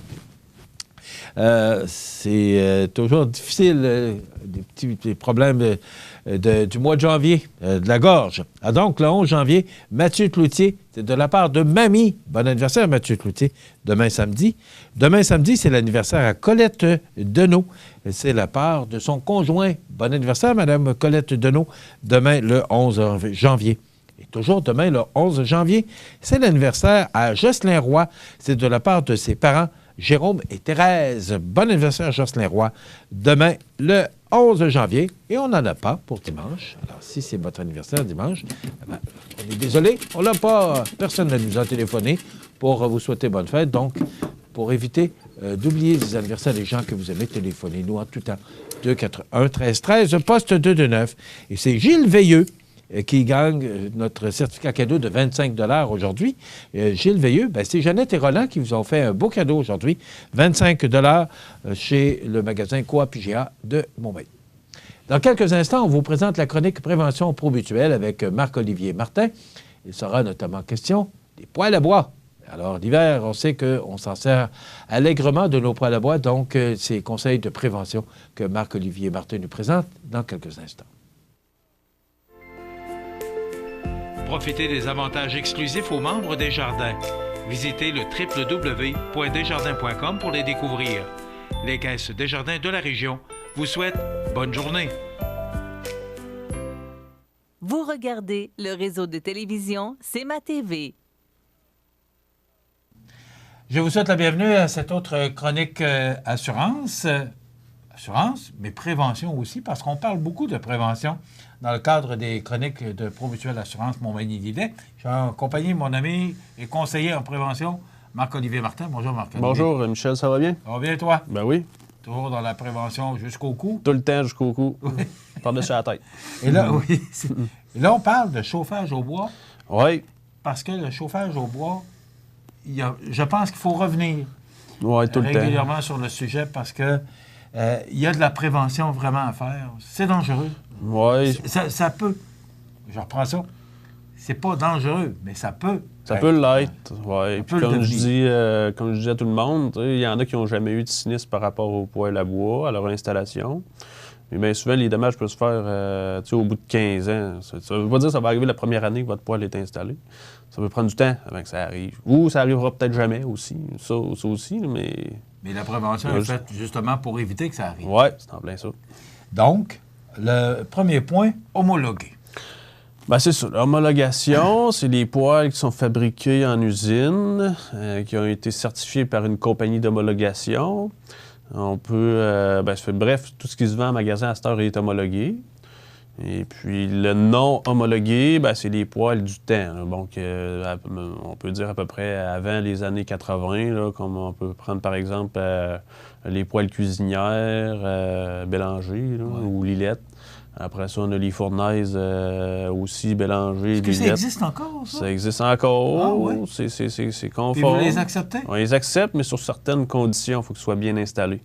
C'est toujours difficile, des petits problèmes du mois de janvier, de la gorge. Ah, donc, le 11 janvier, Mathieu Cloutier, c'est de la part de Mamie. Bon anniversaire, Mathieu Cloutier. Demain samedi. Demain samedi, c'est l'anniversaire à Colette Deneau. C'est la part de son conjoint. Bon anniversaire, Madame Colette Deneau. Demain, le 11 janvier. Et toujours demain, le 11 janvier, c'est l'anniversaire à Jocelyn Roy. C'est de la part de ses parents, Jérôme et Thérèse. Bon anniversaire, Jocelyn Roy. Demain, le 11 janvier. Et on n'en a pas pour dimanche. Alors, si c'est votre anniversaire dimanche, on est désolé, on n'a pas. Personne ne nous a téléphoné pour vous souhaiter bonne fête. Donc, pour éviter d'oublier les anniversaires des gens que vous aimez, téléphonez-nous en tout temps. 241-1313, poste 229. Et c'est Gilles Veilleux qui gagne notre certificat cadeau de 25 $ aujourd'hui. Gilles Veilleux, c'est Jeannette et Roland qui vous ont fait un beau cadeau aujourd'hui. 25 $ chez le magasin Coop IGA de Montmagny. Dans quelques instants, on vous présente la chronique Prévention pro-mutuelle avec Marc-Olivier Martin. Il sera notamment question des poêles à bois. Alors, l'hiver, on sait qu'on s'en sert allègrement de nos poêles à bois, donc c'est conseils de prévention que Marc-Olivier Martin nous présente dans quelques instants. Profitez des avantages exclusifs aux membres des Jardins. Visitez le www.desjardins.com pour les découvrir. Les caisses Desjardins de la région vous souhaite bonne journée. Vous regardez le réseau de télévision C'est ma TV. Je vous souhaite la bienvenue à cette autre chronique assurance. Assurance, mais prévention aussi, parce qu'on parle beaucoup de prévention dans le cadre des chroniques de Promutuelle Assurance Montmagny-Lillet. J'ai accompagné mon ami et conseiller en prévention, Marc-Olivier Martin. Bonjour, Marc-Olivier. Bonjour, Michel, ça va bien? Ça va bien, toi? Ben oui. Toujours dans la prévention jusqu'au cou? Tout le temps jusqu'au cou. Par-dessus la tête. Et là, oui. Et là, on parle de chauffage au bois. Oui. Parce que le chauffage au bois, je pense qu'il faut revenir tout le temps. Régulièrement sur le sujet parce que il y a de la prévention vraiment à faire. C'est dangereux. Oui. Ça peut. Je reprends ça. C'est pas dangereux, mais ça peut. Ça peut l'être, oui. Puis comme je dis à tout le monde, il y en a qui n'ont jamais eu de sinistre par rapport au poêle à bois, à leur installation. Mais bien souvent, les dommages peuvent se faire au bout de 15 ans. Ça ne veut pas dire que ça va arriver la première année que votre poêle est installé. Ça peut prendre du temps avant que ça arrive. Ou ça arrivera peut-être jamais aussi. Ça aussi, mais... Mais la prévention est faite justement pour éviter que ça arrive. Oui, c'est en plein ça. Donc, le premier point, homologuer. Bien, c'est ça. L'homologation, c'est des poêles qui sont fabriqués en usine, qui ont été certifiés par une compagnie d'homologation. On peut... bref, tout ce qui se vend en magasin à cette heure est homologué. Et puis, le non homologué, c'est les poêles du temps. Là. Donc, on peut dire à peu près avant les années 80, là, comme on peut prendre par exemple les poêles cuisinières, Bélanger ou Lillette. Après ça, on a les fournaises aussi, Bélanger, Est-ce que Lillette. ça existe encore, ça? Ça existe encore. Ah, ouais? C'est conforme. Puis vous les acceptez? On les accepte, mais sur certaines conditions. Il faut qu'ils soient bien installés.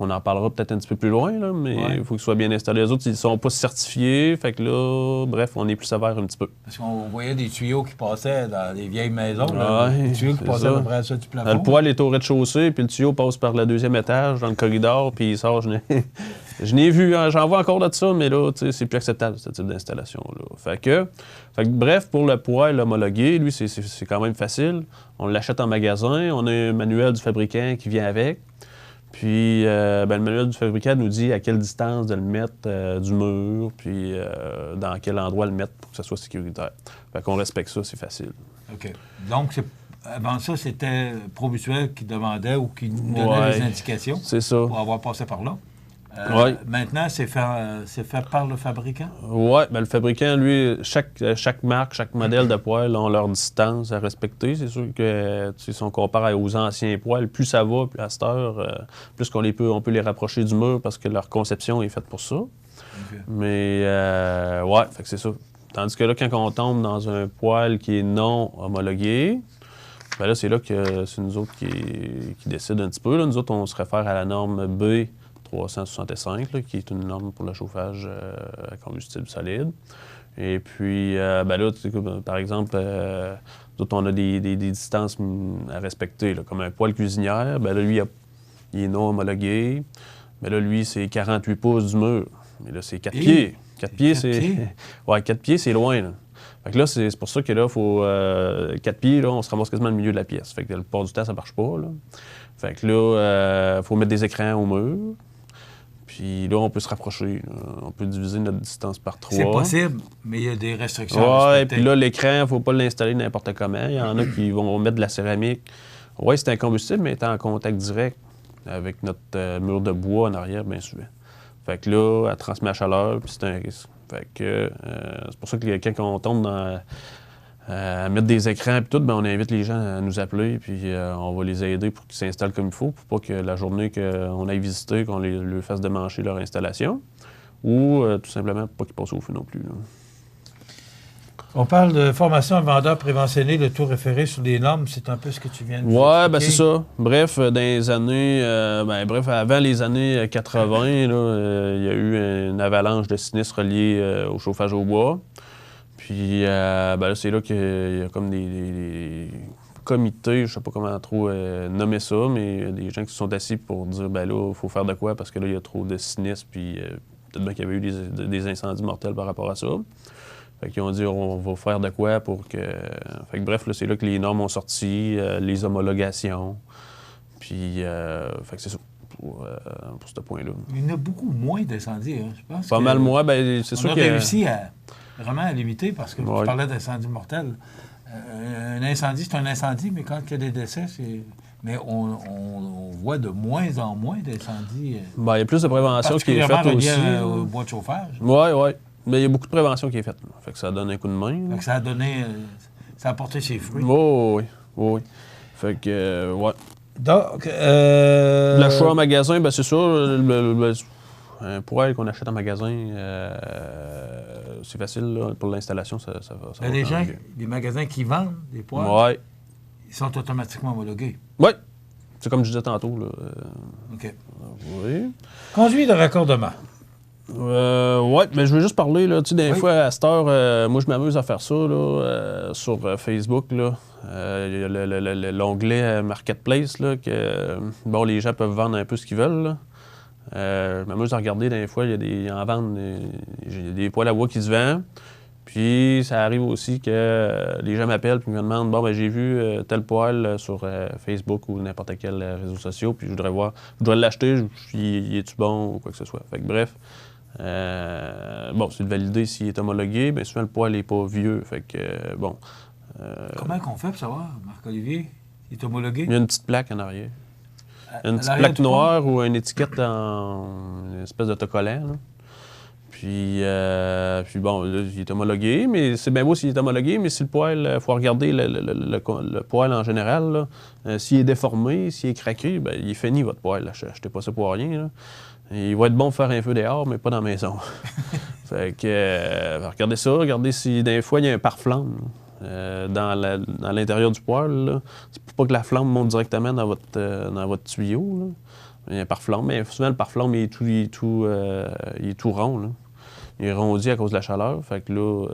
On en parlera peut-être un petit peu plus loin, là, mais il faut qu'ils soient bien installés. Les autres, ils ne sont pas certifiés. Fait que là, bref, on est plus sévère un petit peu. Parce qu'on voyait des tuyaux qui passaient dans des vieilles maisons. Là, des tuyaux qui passaient à peu près à ça du plafond. Le poêle est au rez-de-chaussée, puis le tuyau passe par le deuxième étage dans le corridor, puis il sort. Je n'ai vu, hein, j'en vois encore de ça, mais là, c'est plus acceptable, ce type d'installation-là. Fait que, bref, pour le poêle homologué, lui, c'est quand même facile. On l'achète en magasin, on a un manuel du fabricant qui vient avec. Puis, le manuel du fabricant nous dit à quelle distance de le mettre du mur, puis dans quel endroit le mettre pour que ça soit sécuritaire. Fait qu'on respecte ça, c'est facile. OK. Donc, avant ça, c'était Promutuelle qui demandait ou qui nous donnait les indications. C'est ça. Pour avoir passé par là. Maintenant, c'est fait par le fabricant? Oui, le fabricant, lui, chaque marque, chaque modèle de poêle ont leur distance à respecter. C'est sûr que si on compare aux anciens poêles, plus ça va, plus à cette heure, plus on peut les rapprocher du mur parce que leur conception est faite pour ça. Okay. Mais, fait que c'est ça. Tandis que là, quand on tombe dans un poêle qui est non homologué, là, c'est là que c'est nous autres qui décident un petit peu. Là. Nous autres, on se réfère à la norme B 365, là, qui est une norme pour le chauffage à combustible solide. Et puis, là, par exemple, nous autres, on a des distances à respecter, là, comme un poêle cuisinière. Là, lui, il est non homologué. Mais là, lui, c'est 48 pouces du mur. Mais là, c'est 4 pieds. 4 pieds, c'est... Ouais, 4 pieds, c'est loin, là. Fait que là, c'est pour ça que là, il faut... 4 pieds, là, on se ramasse quasiment au milieu de la pièce. Fait que le plupart du temps, ça marche pas, là. Fait que là, il faut mettre des écrans au mur. Puis là, on peut se rapprocher. Là. On peut diviser notre distance par 3. C'est possible, mais il y a des restrictions à respecter. Puis là, l'écran, il ne faut pas l'installer n'importe comment. Il y en a qui vont mettre de la céramique. Oui, c'est un combustible, mais c'est en contact direct avec notre mur de bois en arrière, bien souvent. Fait que là, elle transmet la chaleur, puis c'est un risque. Fait que c'est pour ça que quand on tombe dans... à mettre des écrans et tout, on invite les gens à nous appeler, puis on va les aider pour qu'ils s'installent comme il faut, pour pas que la journée qu'on aille visiter, qu'on leur fasse démancher leur installation, ou tout simplement pour pas qu'ils passent au feu non plus. Là. On parle de formation à vendeur préventionné, le tout référé sur les normes, c'est un peu ce que tu viens de dire. Oui, c'est ça. Bref, dans les années, avant les années 80, il y a eu une avalanche de sinistres reliés au chauffage au bois. Puis là, c'est là qu'il y a comme des comités, je sais pas comment trop nommer ça, mais il y a des gens qui se sont assis pour dire, là, il faut faire de quoi parce que là, il y a trop de sinistres, puis peut-être bien qu'il y avait eu des incendies mortels par rapport à ça. Fait qu'ils ont dit, on va faire de quoi pour que... Fait que bref, là, c'est là que les normes ont sorti, les homologations. Puis, fait que c'est ça. pour ce point-là. Il y en a beaucoup moins d'incendies, hein, je pense. Pas mal moins, bien, c'est sûr On a réussi vraiment à limiter, parce que je parlais d'incendie mortel. Un incendie, c'est un incendie, mais quand il y a des décès, c'est... Mais on voit de moins en moins d'incendies. Bien, il y a plus de prévention qui est faite aussi. Au bois de chauffage. Oui. Mais il y a beaucoup de prévention qui est faite. Fait que ça donne un coup de main. Fait que ça a donné... ça a porté ses fruits. Oui. Fait que, ouais. Donc, l'achat en magasin, ben c'est ça. Un poêle qu'on achète en magasin, c'est facile. Là, pour l'installation, ça va. Les gens, les magasins qui vendent des poêles, ouais. Ils sont automatiquement homologués. Oui. C'est comme je disais tantôt. Là. OK. Oui. Conduit de raccordement. Oui, mais je veux juste parler, là, tu sais, des fois, à cette heure, moi, je m'amuse à faire ça, là, sur Facebook, là. Il y a l'onglet Marketplace, là, que, bon, les gens peuvent vendre un peu ce qu'ils veulent, là. Je m'amuse à regarder, des fois, il y a en vente, j'ai des poêles à bois qui se vendent. Puis, ça arrive aussi que les gens m'appellent et me demandent « Bon, ben j'ai vu tel poêle sur Facebook ou n'importe quel réseau social, puis je voudrais l'acheter, il est-tu bon ou quoi que ce soit. » Fait que bref, bon, c'est de valider s'il est homologué. Bien souvent, le poêle n'est pas vieux. Fait que, bon. Comment qu'on fait pour savoir, Marc-Olivier? Il est homologué? Il y a une petite plaque en arrière. Une petite plaque noire ou une étiquette en une espèce d'autocollant, là. Puis bon, là, il est homologué, mais c'est bien beau s'il est homologué, mais si le poêle, il faut regarder le poêle en général, là. S'il est déformé, s'il est craqué, bien, il est fini votre poêle. Achetez pas ça pour rien, là. Et il va être bon pour faire un feu dehors, mais pas dans la maison. Fait que, regardez ça, regardez si des fois il y a un pare-flamme dans l'intérieur du poêle, là. C'est pour pas que la flamme monte directement dans votre tuyau, là. Il y a un pare-flamme, mais souvent le pare-flamme il est tout rond, là. Il est rondi à cause de la chaleur, fait que là,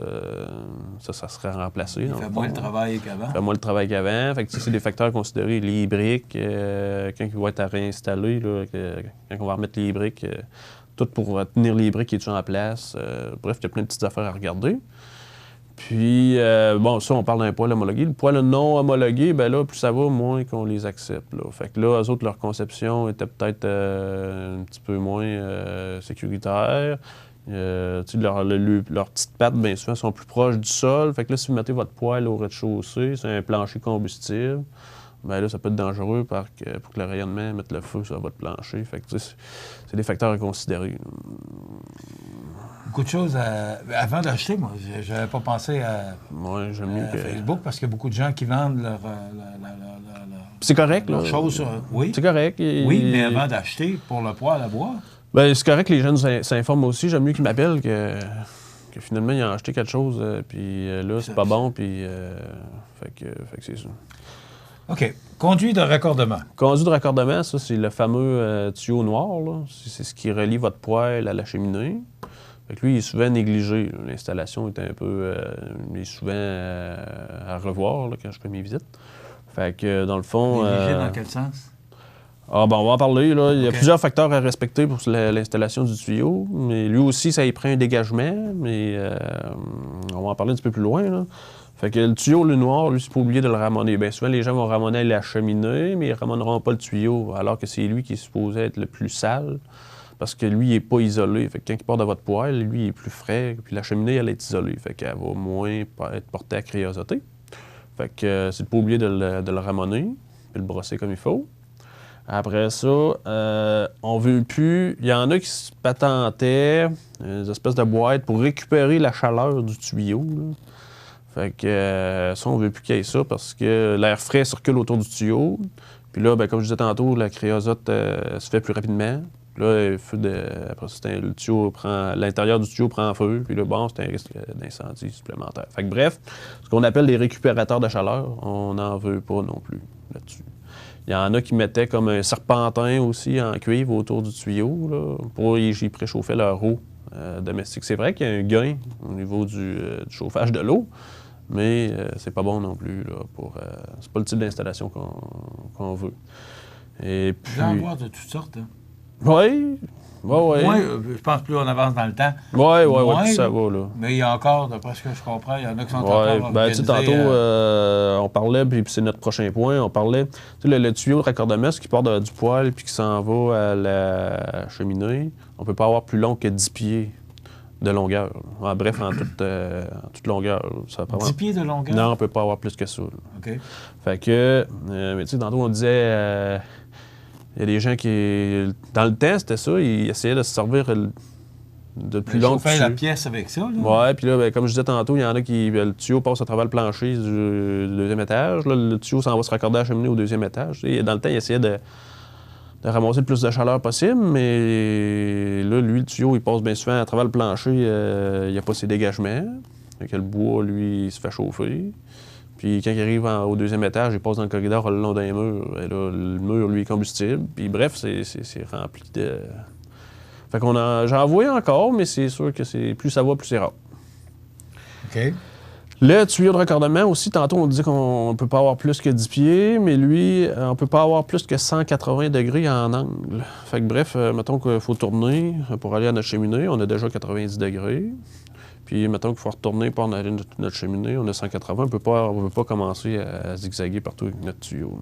ça serait remplacé. Il fait moins le travail qu'avant. Il fait moins le travail qu'avant. Fait que c'est des facteurs considérés. Les briques, quand ils vont être à réinstaller, là, quand on va remettre les briques, tout pour tenir les briques qui est toujours en place. Bref, il y a plein de petites affaires à regarder. Puis, bon, ça, on parle d'un poêle homologué. Le poêle non homologué, bien là, plus ça va, moins qu'on les accepte, là. Fait que là, eux autres, leur conception était peut-être un petit peu moins sécuritaire. Leurs petites pattes, bien souvent, sont plus proches du sol. Fait que là, si vous mettez votre poêle au rez-de-chaussée, c'est un plancher combustible, bien là, ça peut être dangereux pour que le rayonnement mette le feu sur votre plancher. Fait que, c'est des facteurs à considérer. Beaucoup de choses avant d'acheter, moi, j'avais pas pensé à, j'aime mieux Facebook, parce qu'il y a beaucoup de gens qui vendent leur c'est correct, là. Choses, oui. C'est correct. Oui, mais avant d'acheter pour le poêle à bois. Bien, c'est correct que les gens s'informent aussi. J'aime mieux qu'ils m'appellent que finalement, ils ont acheté quelque chose, puis là, c'est pas bon, puis fait que c'est ça. OK. Conduit de raccordement. Conduit de raccordement, ça, c'est le fameux tuyau noir, là. C'est ce qui relie votre poêle à la cheminée. Fait que lui, il est souvent négligé. L'installation est un peu... il est souvent à revoir, là, quand je fais mes visites. Fait que, dans le fond... Négligé dans quel sens? Ah, ben, on va en parler, là. Il y a plusieurs facteurs à respecter pour l'installation du tuyau. Mais lui aussi, ça y prend un dégagement, mais on va en parler un petit peu plus loin, là. Fait que le tuyau, le noir, lui, c'est pas oublier de le ramoner. Bien souvent, les gens vont ramoner la cheminée, mais ils ramoneront pas le tuyau, alors que c'est lui qui est supposé être le plus sale. Parce que lui, il n'est pas isolé. Fait que quand il part de votre poêle, lui, il est plus frais. Puis la cheminée, elle est isolée. Fait qu'elle va moins être portée à cryosoter. Fait que c'est de pas oublier de le ramoner, puis le brosser comme il faut. Après ça, on veut plus... Il y en a qui se patentaient des espèces de boîtes pour récupérer la chaleur du tuyau, là. Fait que ça, on veut plus qu'il y ait ça parce que l'air frais circule autour du tuyau. Puis là, ben, comme je disais tantôt, la cryosote se fait plus rapidement. Là, après ça, l'intérieur du tuyau prend feu, puis là, bon, c'est un risque d'incendie supplémentaire. Fait que bref, ce qu'on appelle des récupérateurs de chaleur, on n'en veut pas non plus là-dessus. Il y en a qui mettaient comme un serpentin aussi en cuivre autour du tuyau, là, pour y préchauffer leur eau domestique. C'est vrai qu'il y a un gain au niveau du chauffage de l'eau, mais c'est pas bon non plus, là, c'est pas le type d'installation qu'on veut. Et puis... J'en vois de toutes sortes, hein? Oui, Ouais. Moins, je pense plus on avance dans le temps. Ouais, plus ça va, là. Mais il y a encore, d'après ce que je comprends, il y en a qui sont Ouais, encore ben, tu sais, tantôt, on parlait, puis c'est notre prochain point, on parlait, tu sais, le tuyau de raccordement, ce qui part du poêle puis qui s'en va à la cheminée, on peut pas avoir plus long que 10 pieds de longueur. Ouais, bref, en toute longueur. Ça 10 pieds de longueur? Non, on peut pas avoir plus que ça. Là. OK. Fait que, mais tu sais, tantôt, on disait, il y a des gens qui, dans le temps, c'était ça, ils essayaient de se servir de plus long que la pièce avec ça, là? Ouais, puis là, ben, comme je disais tantôt, il y en a qui, le tuyau passe à travers le plancher du deuxième étage. Là, le tuyau s'en va se raccorder à la cheminée au deuxième étage. Et dans le temps, il essayait de ramasser le plus de chaleur possible, mais là, lui, le tuyau, il passe bien souvent à travers le plancher, il n'y a pas ses dégagements. Fait que le bois, lui, il se fait chauffer. Puis quand il arrive au deuxième étage, il passe dans le corridor le long d'un mur. Et là, le mur, lui, est combustible. Puis bref, c'est rempli de... Fait qu'on j'en vois encore, mais c'est sûr que plus ça va, plus c'est rare. OK. Le tuyau de raccordement aussi, tantôt on dit qu'on ne peut pas avoir plus que 10 pieds, mais lui, on ne peut pas avoir plus que 180 degrés en angle. Fait que bref, mettons qu'il faut tourner pour aller à notre cheminée, on a déjà 90 degrés. Puis mettons qu'il faut retourner pour aller à notre cheminée, on a 180, on ne peut pas commencer à zigzaguer partout avec notre tuyau.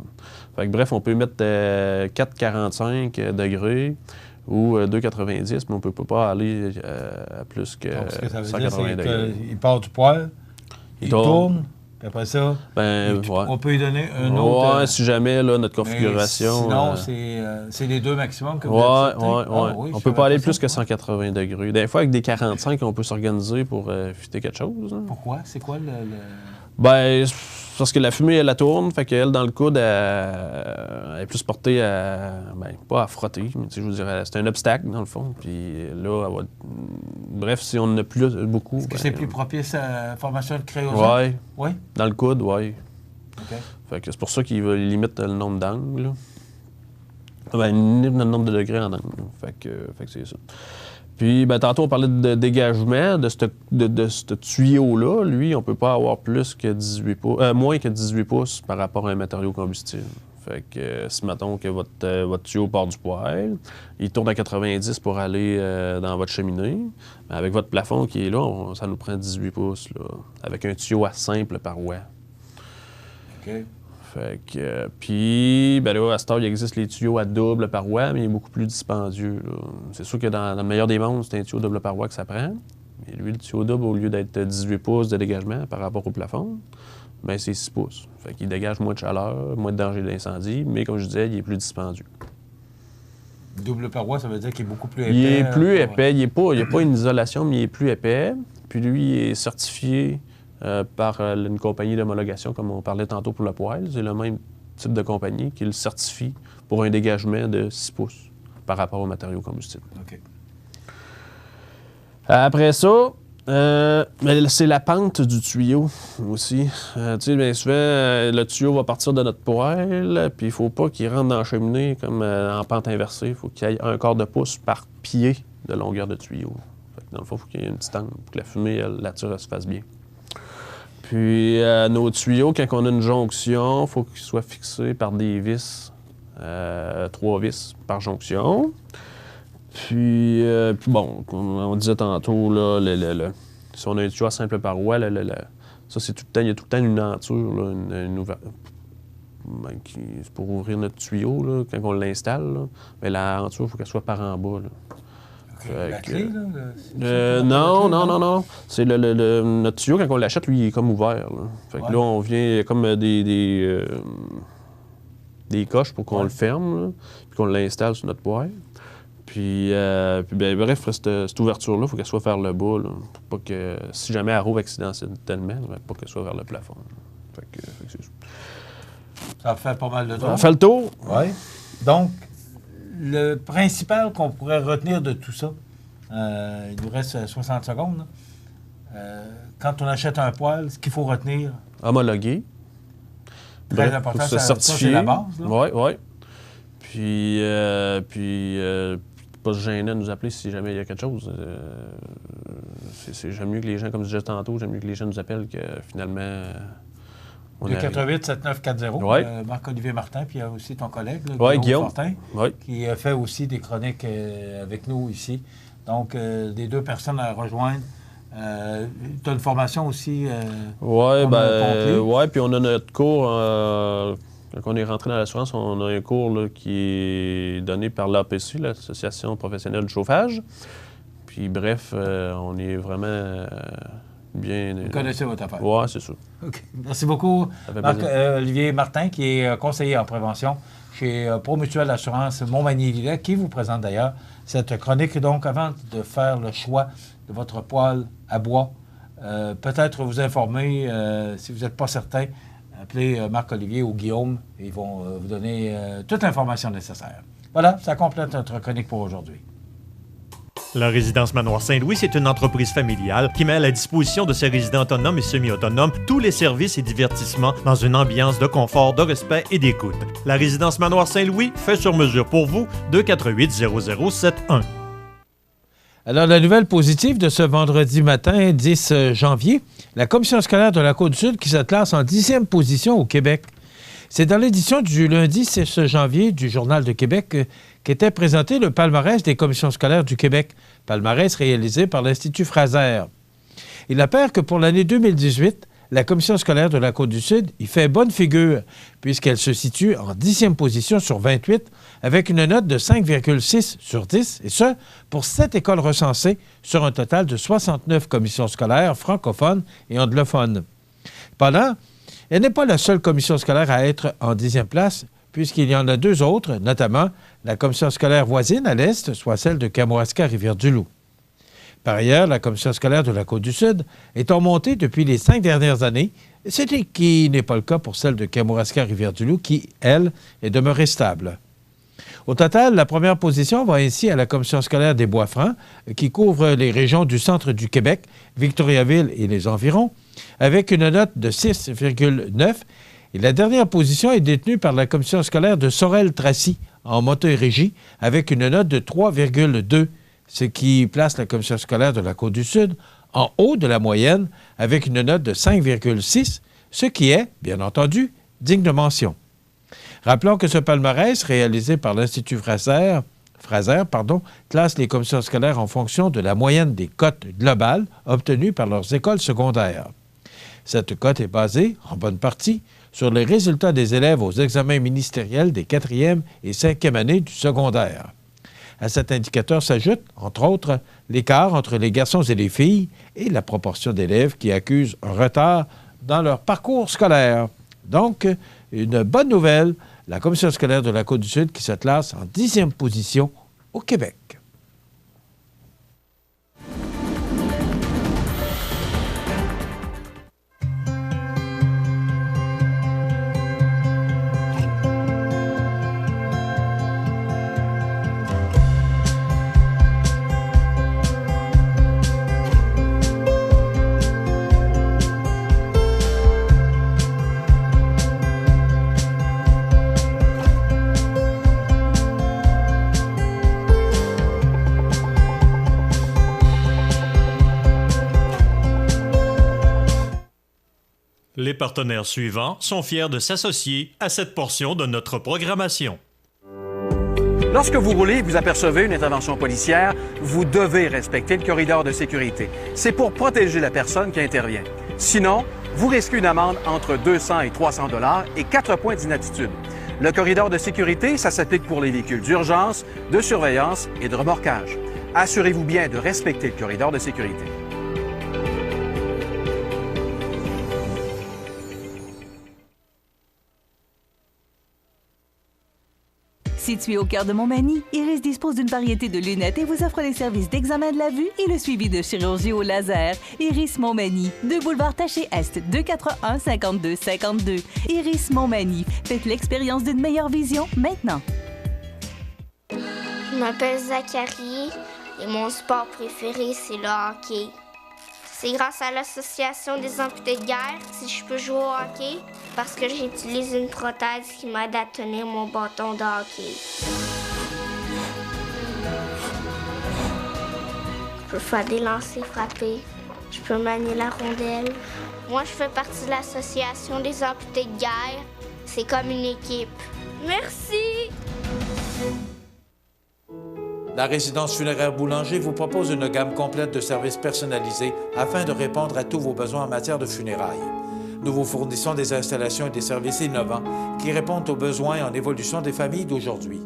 Fait que bref, on peut mettre 4,45 degrés ou 2,90, mais on ne peut pas aller à plus que 180 degrés. Il part du poêle, il tourne, puis après ça, on peut lui donner un autre... Ouais, si jamais, là, notre configuration... Sinon, c'est les deux maximum que vous acceptez? Oui, on peut pas aller plus que 180 degrés. Des fois, avec des 45, on peut s'organiser pour fitter quelque chose. Hein. Pourquoi? C'est quoi le... Ben, parce que la fumée, elle la tourne, fait qu'elle, dans le coude, elle est plus portée à... Ben, pas à frotter, mais je vous dirais, c'est un obstacle, dans le fond. Puis là, elle va... Bref, si on en a plus beaucoup... Est-ce que c'est plus propice à la formation de créosote? Oui. Dans le coude, oui. OK. Fait que c'est pour ça qu'il limite le nombre d'angles. Ben, il limite le nombre de degrés en angle. Fait que c'est ça. Puis, ben, tantôt, on parlait de dégagement de ce tuyau-là. Lui, on ne peut pas avoir plus que 18 pouces, moins que 18 pouces par rapport à un matériau combustible. Fait que si, mettons, que votre tuyau part du poêle, il tourne à 90 pour aller dans votre cheminée. Avec votre plafond qui est là, ça nous prend 18 pouces, là, avec un tuyau à simple paroi. OK. Fait que, puis, ben là, à cette heure, il existe les tuyaux à double paroi, mais il est beaucoup plus dispendieux. C'est sûr que dans le meilleur des mondes, c'est un tuyau double paroi que ça prend. Mais lui, le tuyau double, au lieu d'être 18 pouces de dégagement par rapport au plafond, ben c'est 6 pouces. Fait qu'il dégage moins de chaleur, moins de danger d'incendie, mais comme je disais, il est plus dispendieux. Double paroi, ça veut dire qu'il est beaucoup plus épais? Il est plus épais. Il n'y a pas une isolation, mais il est plus épais. Puis lui, il est certifié par une compagnie d'homologation, comme on parlait tantôt pour le poêle. C'est le même type de compagnie qui le certifie pour un dégagement de 6 pouces par rapport aux matériaux combustibles. OK. Après ça, c'est la pente du tuyau aussi. Tu sais, bien souvent, le tuyau va partir de notre poêle, puis il ne faut pas qu'il rentre dans la cheminée comme en pente inversée. Il faut qu'il y ait 1/4 de pouce par pied de longueur de tuyau. Fait que dans le fond, il faut qu'il y ait une petite angle pour que la fumée, la tire, elle se fasse bien. Puis, nos tuyaux, quand on a une jonction, il faut qu'ils soient fixés par des vis, 3 vis par jonction. Puis bon, comme on disait tantôt, là, si on a un tuyau à simple paroi, ça, c'est tout le temps, il y a tout le temps une denture, là, une ouverture. Ben, c'est pour ouvrir notre tuyau, là, quand on l'installe. Là, ben, la denture, il faut qu'elle soit par en bas. Là. La clé, là? Non. C'est notre tuyau, quand on l'achète, lui, il est comme ouvert. Là. Fait que là, on vient comme des coches pour qu'on le ferme, là, puis qu'on l'installe sur notre poêle. Puis ben, bref, cette ouverture-là, il faut qu'elle soit vers le bas, là, pour pas que, si jamais elle rouvre accidentellement, pas qu'elle soit vers le plafond. Fait que c'est ça. Ça fait pas mal de temps. Ça fait le tour. Oui. Donc, le principal qu'on pourrait retenir de tout ça, il nous reste 60 secondes. Quand on achète un poêle, ce qu'il faut retenir... Homologué. Très important, ça c'est la base. Oui. Puis pas se gêner de nous appeler si jamais il y a quelque chose. J'aime mieux que les gens, comme je disais tantôt, j'aime mieux que les gens nous appellent que finalement Le 88-7940, Ouais. Marc-Olivier Martin, puis il y a aussi ton collègue, là, Oui, Guillaume Fortin, ouais. qui fait aussi des chroniques avec nous ici. Donc, des deux personnes à rejoindre. Tu as une formation aussi Oui, complet. ouais, puis on a notre cours, quand on est rentré dans l'assurance, on a un cours là, qui est donné par l'APC, l'Association professionnelle du chauffage. Puis bref, on est vraiment bien... Vous connaissez votre affaire. Oui, c'est ça. OK. Merci beaucoup, Marc-Olivier Martin, qui est conseiller en prévention chez Promutuelle Assurance Montmagny-Lillet, qui vous présente d'ailleurs cette chronique. Donc, avant de faire le choix de votre poêle à bois, peut-être vous informer, si vous n'êtes pas certain, appelez Marc-Olivier ou Guillaume, et ils vont vous donner toute l'information nécessaire. Voilà, ça complète notre chronique pour aujourd'hui. La résidence Manoir Saint-Louis, c'est une entreprise familiale qui met à la disposition de ses résidents autonomes et semi-autonomes tous les services et divertissements dans une ambiance de confort, de respect et d'écoute. La résidence Manoir Saint-Louis fait sur mesure pour vous, 248-0071. Alors, la nouvelle positive de ce vendredi matin, 10 janvier, la Commission scolaire de la Côte-du-Sud qui se classe en 10e position au Québec. C'est dans l'édition du lundi 6 janvier du Journal de Québec qu'était présenté le palmarès des commissions scolaires du Québec, palmarès réalisé par l'Institut Fraser. Il apparaît que pour l'année 2018, la Commission scolaire de la Côte-du-Sud y fait bonne figure, puisqu'elle se situe en 10e position sur 28, avec une note de 5,6 sur 10, et ce, pour 7 écoles recensées sur un total de 69 commissions scolaires francophones et anglophones. Pendant, elle n'est pas la seule commission scolaire à être en 10e place, puisqu'il y en a deux autres, notamment la commission scolaire voisine à l'est, soit celle de Kamouraska-Rivière-du-Loup. Par ailleurs, la commission scolaire de la Côte-du-Sud est en montée depuis les 5 dernières années, ce qui n'est pas le cas pour celle de Kamouraska-Rivière-du-Loup, qui, elle, est demeurée stable. Au total, la première position va ainsi à la commission scolaire des Bois-Francs, qui couvre les régions du centre du Québec, Victoriaville et les environs, avec une note de 6,9. Et la dernière position est détenue par la commission scolaire de Sorel-Tracy, en Montérégie, avec une note de 3,2, ce qui place la commission scolaire de la Côte-du-Sud en haut de la moyenne, avec une note de 5,6, ce qui est, bien entendu, digne de mention. Rappelons que ce palmarès, réalisé par l'Institut Fraser, classe les commissions scolaires en fonction de la moyenne des cotes globales obtenues par leurs écoles secondaires. Cette cote est basée, en bonne partie, sur les résultats des élèves aux examens ministériels des 4e et 5e années du secondaire. À cet indicateur s'ajoute, entre autres, l'écart entre les garçons et les filles et la proportion d'élèves qui accusent un retard dans leur parcours scolaire. Donc, une bonne nouvelle, la Commission scolaire de la Côte-du-Sud qui se classe en 10e position au Québec. Les partenaires suivants sont fiers de s'associer à cette portion de notre programmation. Lorsque vous roulez et vous apercevez une intervention policière, vous devez respecter le corridor de sécurité. C'est pour protéger la personne qui intervient. Sinon, vous risquez une amende entre 200 et 300 $ et 4 points d'inaptitude. Le corridor de sécurité, ça s'applique pour les véhicules d'urgence, de surveillance et de remorquage. Assurez-vous bien de respecter le corridor de sécurité. Situé au cœur de Montmagny, Iris dispose d'une variété de lunettes et vous offre les services d'examen de la vue et le suivi de chirurgie au laser. Iris Montmagny, 2 boulevard Taché Est, 241-5252. Iris Montmagny, faites l'expérience d'une meilleure vision maintenant. Je m'appelle Zachary et mon sport préféré, c'est le hockey. C'est grâce à l'Association des amputés de guerre si je peux jouer au hockey, parce que j'utilise une prothèse qui m'aide à tenir mon bâton de hockey. Je peux faire des lancers frappés, Je peux manier la rondelle. Moi, je fais partie de l'association des amputés de guerre. C'est comme une équipe. Merci! La résidence funéraire Boulanger vous propose une gamme complète de services personnalisés afin de répondre à tous vos besoins en matière de funérailles. Nous vous fournissons des installations et des services innovants qui répondent aux besoins en évolution des familles d'aujourd'hui.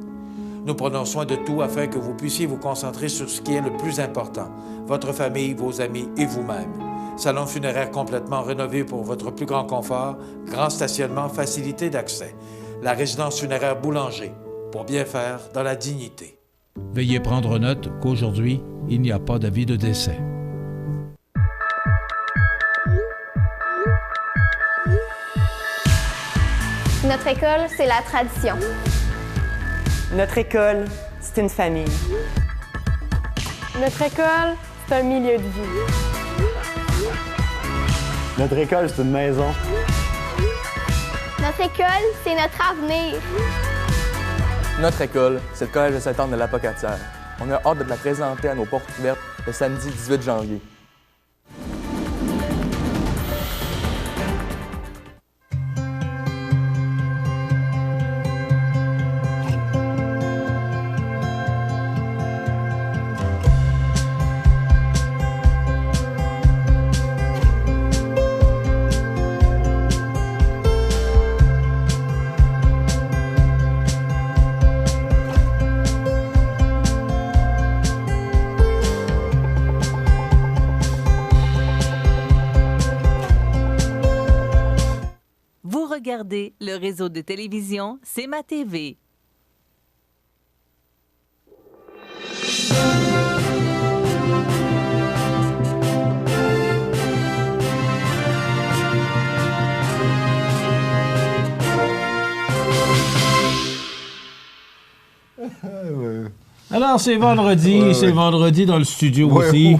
Nous prenons soin de tout afin que vous puissiez vous concentrer sur ce qui est le plus important, votre famille, vos amis et vous-même. Salon funéraire complètement rénové pour votre plus grand confort, grand stationnement, facilité d'accès. La résidence funéraire Boulanger, pour bien faire dans la dignité. Veuillez prendre note qu'aujourd'hui, il n'y a pas d'avis de décès. Notre école, c'est la tradition. Notre école, c'est une famille. Notre école, c'est un milieu de vie. Notre école, c'est une maison. Notre école, c'est notre avenir. Notre école, c'est le Collège de Sainte-Anne de l'Apocatière. On a hâte de la présenter à nos portes ouvertes le samedi 18 janvier. Regardez le réseau de télévision C'est ma TV. Alors, c'est vendredi, c'est vendredi dans le studio aussi.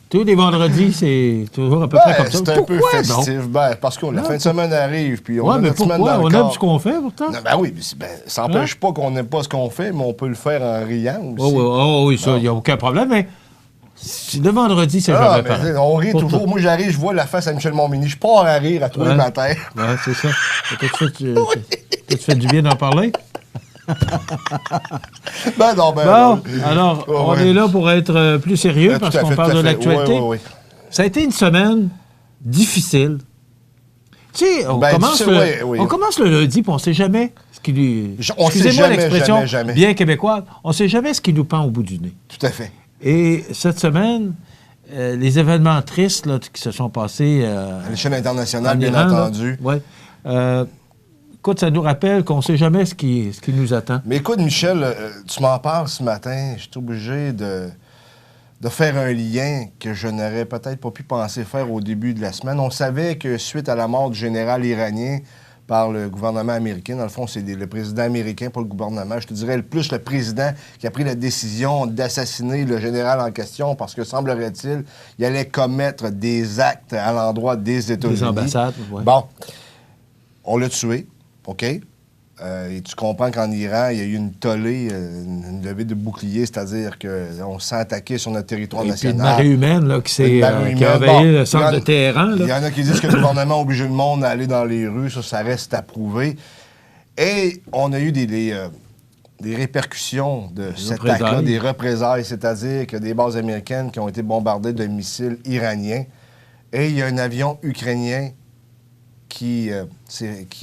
Tous les vendredis, c'est toujours à peu près comme ça. C'est un peu festif. Parce que la fin de semaine arrive, puis on a notre semaine dans le on corps. aime ce qu'on fait, pourtant. Non, oui, ça n'empêche pas qu'on n'aime pas ce qu'on fait, mais on peut le faire en riant aussi. Oui, ça, il n'y a aucun problème, mais le vendredi, c'est jamais pareil. On rit toujours. Moi, j'arrive, je vois la face à Michel Montminy. Je pars à rire à tous les matins. Oui, c'est ça. Tu fais du bien d'en parler? Alors, on est là pour être plus sérieux parce qu'on parle de l'actualité. Ça a été une semaine difficile. Tu sais, on commence le lundi, puis on ne sait jamais ce qui lui... Excusez-moi l'expression bien québécoise, on ne sait jamais ce qui nous pend au bout du nez. Tout à fait. Et cette semaine, les événements tristes là, qui se sont passés... à l'échelle internationale, bien entendu. Oui. Écoute, ça nous rappelle qu'on ne sait jamais ce qui nous attend. Mais écoute, Michel, tu m'en parles ce matin. Je suis obligé de faire un lien que je n'aurais peut-être pas pu penser faire au début de la semaine. On savait que suite à la mort du général iranien par le gouvernement américain, dans le fond, c'est le président américain, pas le gouvernement, je te dirais plus le président qui a pris la décision d'assassiner le général en question parce que, semblerait-il, il allait commettre des actes à l'endroit des États-Unis. Des ambassades, oui. Bon, on l'a tué. OK? Et tu comprends qu'en Iran, il y a eu une tollée, une levée de bouclier, c'est-à-dire qu'on s'est attaqué sur notre territoire national. Puis une marée humaine là, qui a envahi le centre de Téhéran. Il y en a qui disent que le gouvernement a obligé le monde à aller dans les rues. Ça reste à prouver. Et on a eu des répercussions de cette attaque-là, des représailles, c'est-à-dire que des bases américaines qui ont été bombardées de missiles iraniens. Et il y a un avion ukrainien qui a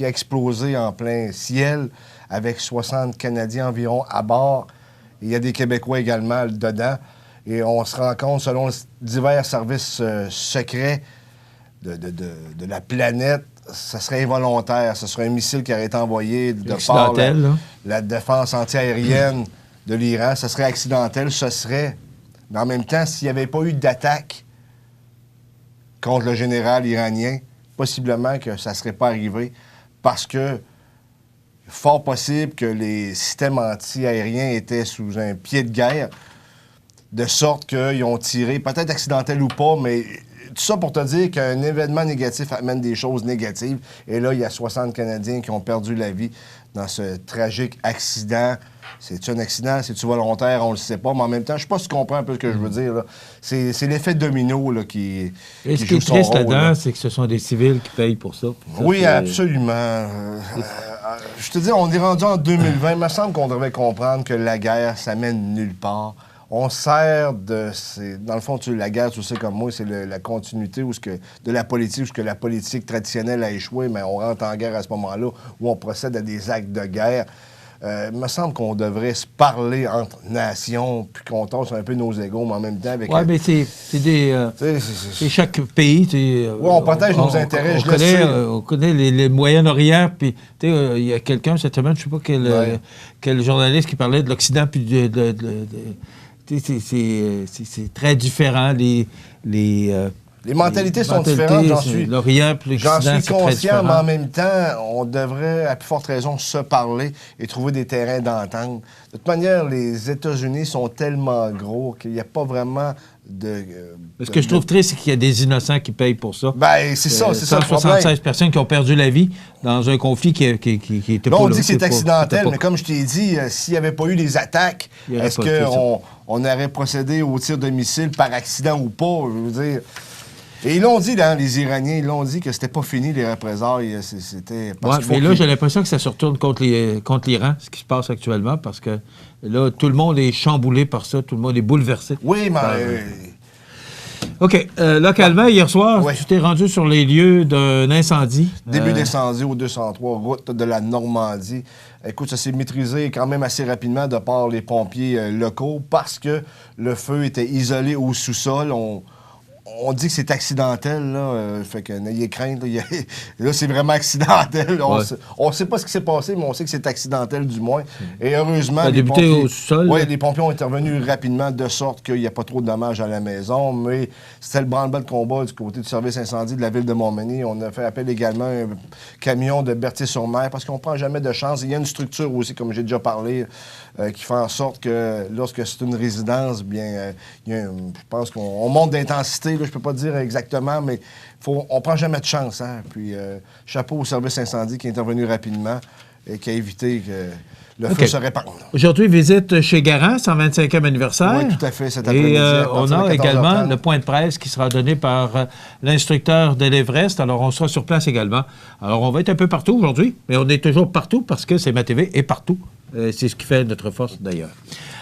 explosé en plein ciel avec 60 Canadiens environ à bord. Il y a des Québécois également dedans. Et on se rend compte, selon divers services secrets de la planète, ça serait involontaire. Ce serait un missile qui aurait été envoyé de par la défense antiaérienne de l'Iran. Ce serait accidentel. Ce serait... Mais en même temps, s'il n'y avait pas eu d'attaque contre le général iranien, possiblement que ça ne serait pas arrivé parce que fort possible que les systèmes anti-aériens étaient sous un pied de guerre, de sorte qu'ils ont tiré, peut-être accidentel ou pas, mais tout ça pour te dire qu'un événement négatif amène des choses négatives. Et là, il y a 60 Canadiens qui ont perdu la vie dans ce tragique accident. C'est-tu un accident? C'est-tu volontaire? On le sait pas. Mais en même temps, je sais pas si tu comprends un peu ce que je veux dire. Là. C'est l'effet domino là, qui Et ce qui est triste là-dedans, c'est que ce sont des civils qui payent pour ça. Oui, absolument. Je te dis, on est rendu en 2020. Il me semble qu'on devrait comprendre que la guerre, ça mène nulle part. On sert de... Dans le fond, la guerre, tu sais comme moi, c'est la continuité de la politique, où la politique traditionnelle a échoué, mais on rentre en guerre à ce moment-là, où on procède à des actes de guerre. Il me semble qu'on devrait se parler entre nations, puis qu'on tasse un peu nos égos, mais en même temps avec... Oui, mais c'est des... c'est chaque pays... Oui, on protège nos intérêts, je le sais. On connaît les Moyen-Orient, puis il y a quelqu'un cette semaine, je ne sais pas quel journaliste qui parlait de l'Occident, puis c'est très différent, les mentalités sont différentes, l'Orient puis l'Occident, j'en suis conscient, mais en même temps, on devrait, à plus forte raison, se parler et trouver des terrains d'entente. De toute manière, les États-Unis sont tellement gros qu'il n'y a pas vraiment Ce que je trouve triste, c'est qu'il y a des innocents qui payent pour ça. Ben, c'est ça, c'est ça le problème. 176 personnes qui ont perdu la vie dans un conflit qui était pas... Là, on dit que c'est accidentel, mais comme je t'ai dit, s'il n'y avait pas eu les attaques, est-ce qu'on aurait procédé au tir de missiles par accident ou pas? Je veux dire... Et ils l'ont dit, les Iraniens, ils l'ont dit que c'était pas fini, les représailles. C'était... mais là, j'ai l'impression que ça se retourne contre l'Iran, ce qui se passe actuellement, parce que là, tout le monde est chamboulé par ça, tout le monde est bouleversé. Oui, mais... OK. Localement, hier soir, tu t'es rendu sur les lieux d'un incendie. Début d'incendie au 203, route de la Normandie. Écoute, ça s'est maîtrisé quand même assez rapidement de par les pompiers locaux parce que le feu était isolé au sous-sol. On dit que c'est accidentel, là. Fait que n'ayez crainte. Là, c'est vraiment accidentel. On sait pas ce qui s'est passé, mais on sait que c'est accidentel, du moins. Et heureusement, ça a débuté au sol. Oui, les pompiers ont intervenu rapidement de sorte qu'il n'y a pas trop de dommages à la maison. Mais c'était le branle-bas de combat du côté du service incendie de la ville de Montmagny. On a fait appel également à un camion de Berthier-sur-Mer parce qu'on ne prend jamais de chance. Il y a une structure aussi, comme j'ai déjà parlé, qui fait en sorte que lorsque c'est une résidence, bien, je pense qu'on monte d'intensité. Là, je peux pas dire exactement, mais on prend jamais de chance. Hein? Puis, chapeau au service incendie qui est intervenu rapidement et qui a évité que le feu se répande. Aujourd'hui, visite chez Garant, 125e anniversaire. Oui, tout à fait, cet après-midi. Et on a également le point de presse qui sera donné par l'instructeur de l'Everest. Alors, on sera sur place également. Alors, on va être un peu partout aujourd'hui, mais on est toujours partout parce que c'est ma TV et partout. C'est ce qui fait notre force, d'ailleurs.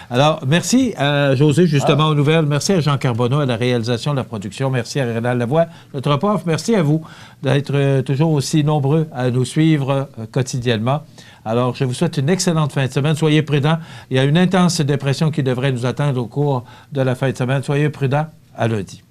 Alors, merci à José, justement, aux nouvelles. Merci à Jean Carbonneau, à la réalisation, de la production. Merci à Rénal Lavoie, notre prof. Merci à vous d'être toujours aussi nombreux à nous suivre quotidiennement. Alors, je vous souhaite une excellente fin de semaine. Soyez prudents. Il y a une intense dépression qui devrait nous attendre au cours de la fin de semaine. Soyez prudents. À lundi.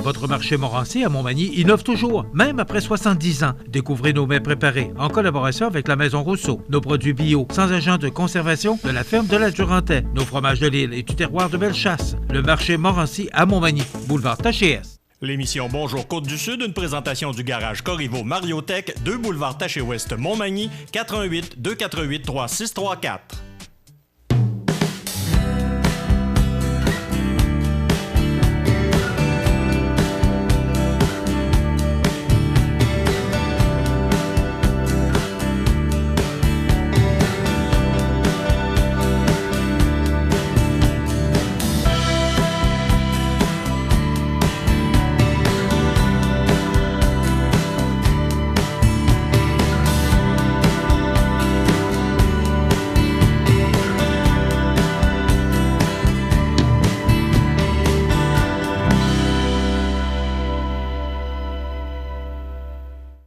Votre marché Montmorency à Montmagny innove toujours, même après 70 ans. Découvrez nos mets préparés en collaboration avec la Maison Rousseau. Nos produits bio, sans agents de conservation, de la ferme de la Durantais. Nos fromages de l'île et du terroir de Bellechasse. Le marché Montmorency à Montmagny, boulevard Taché-Est. L'émission Bonjour Côte-du-Sud, une présentation du garage Corriveau Mariotech, 2 boulevard Taché-Ouest Montmagny, 418 248 3634.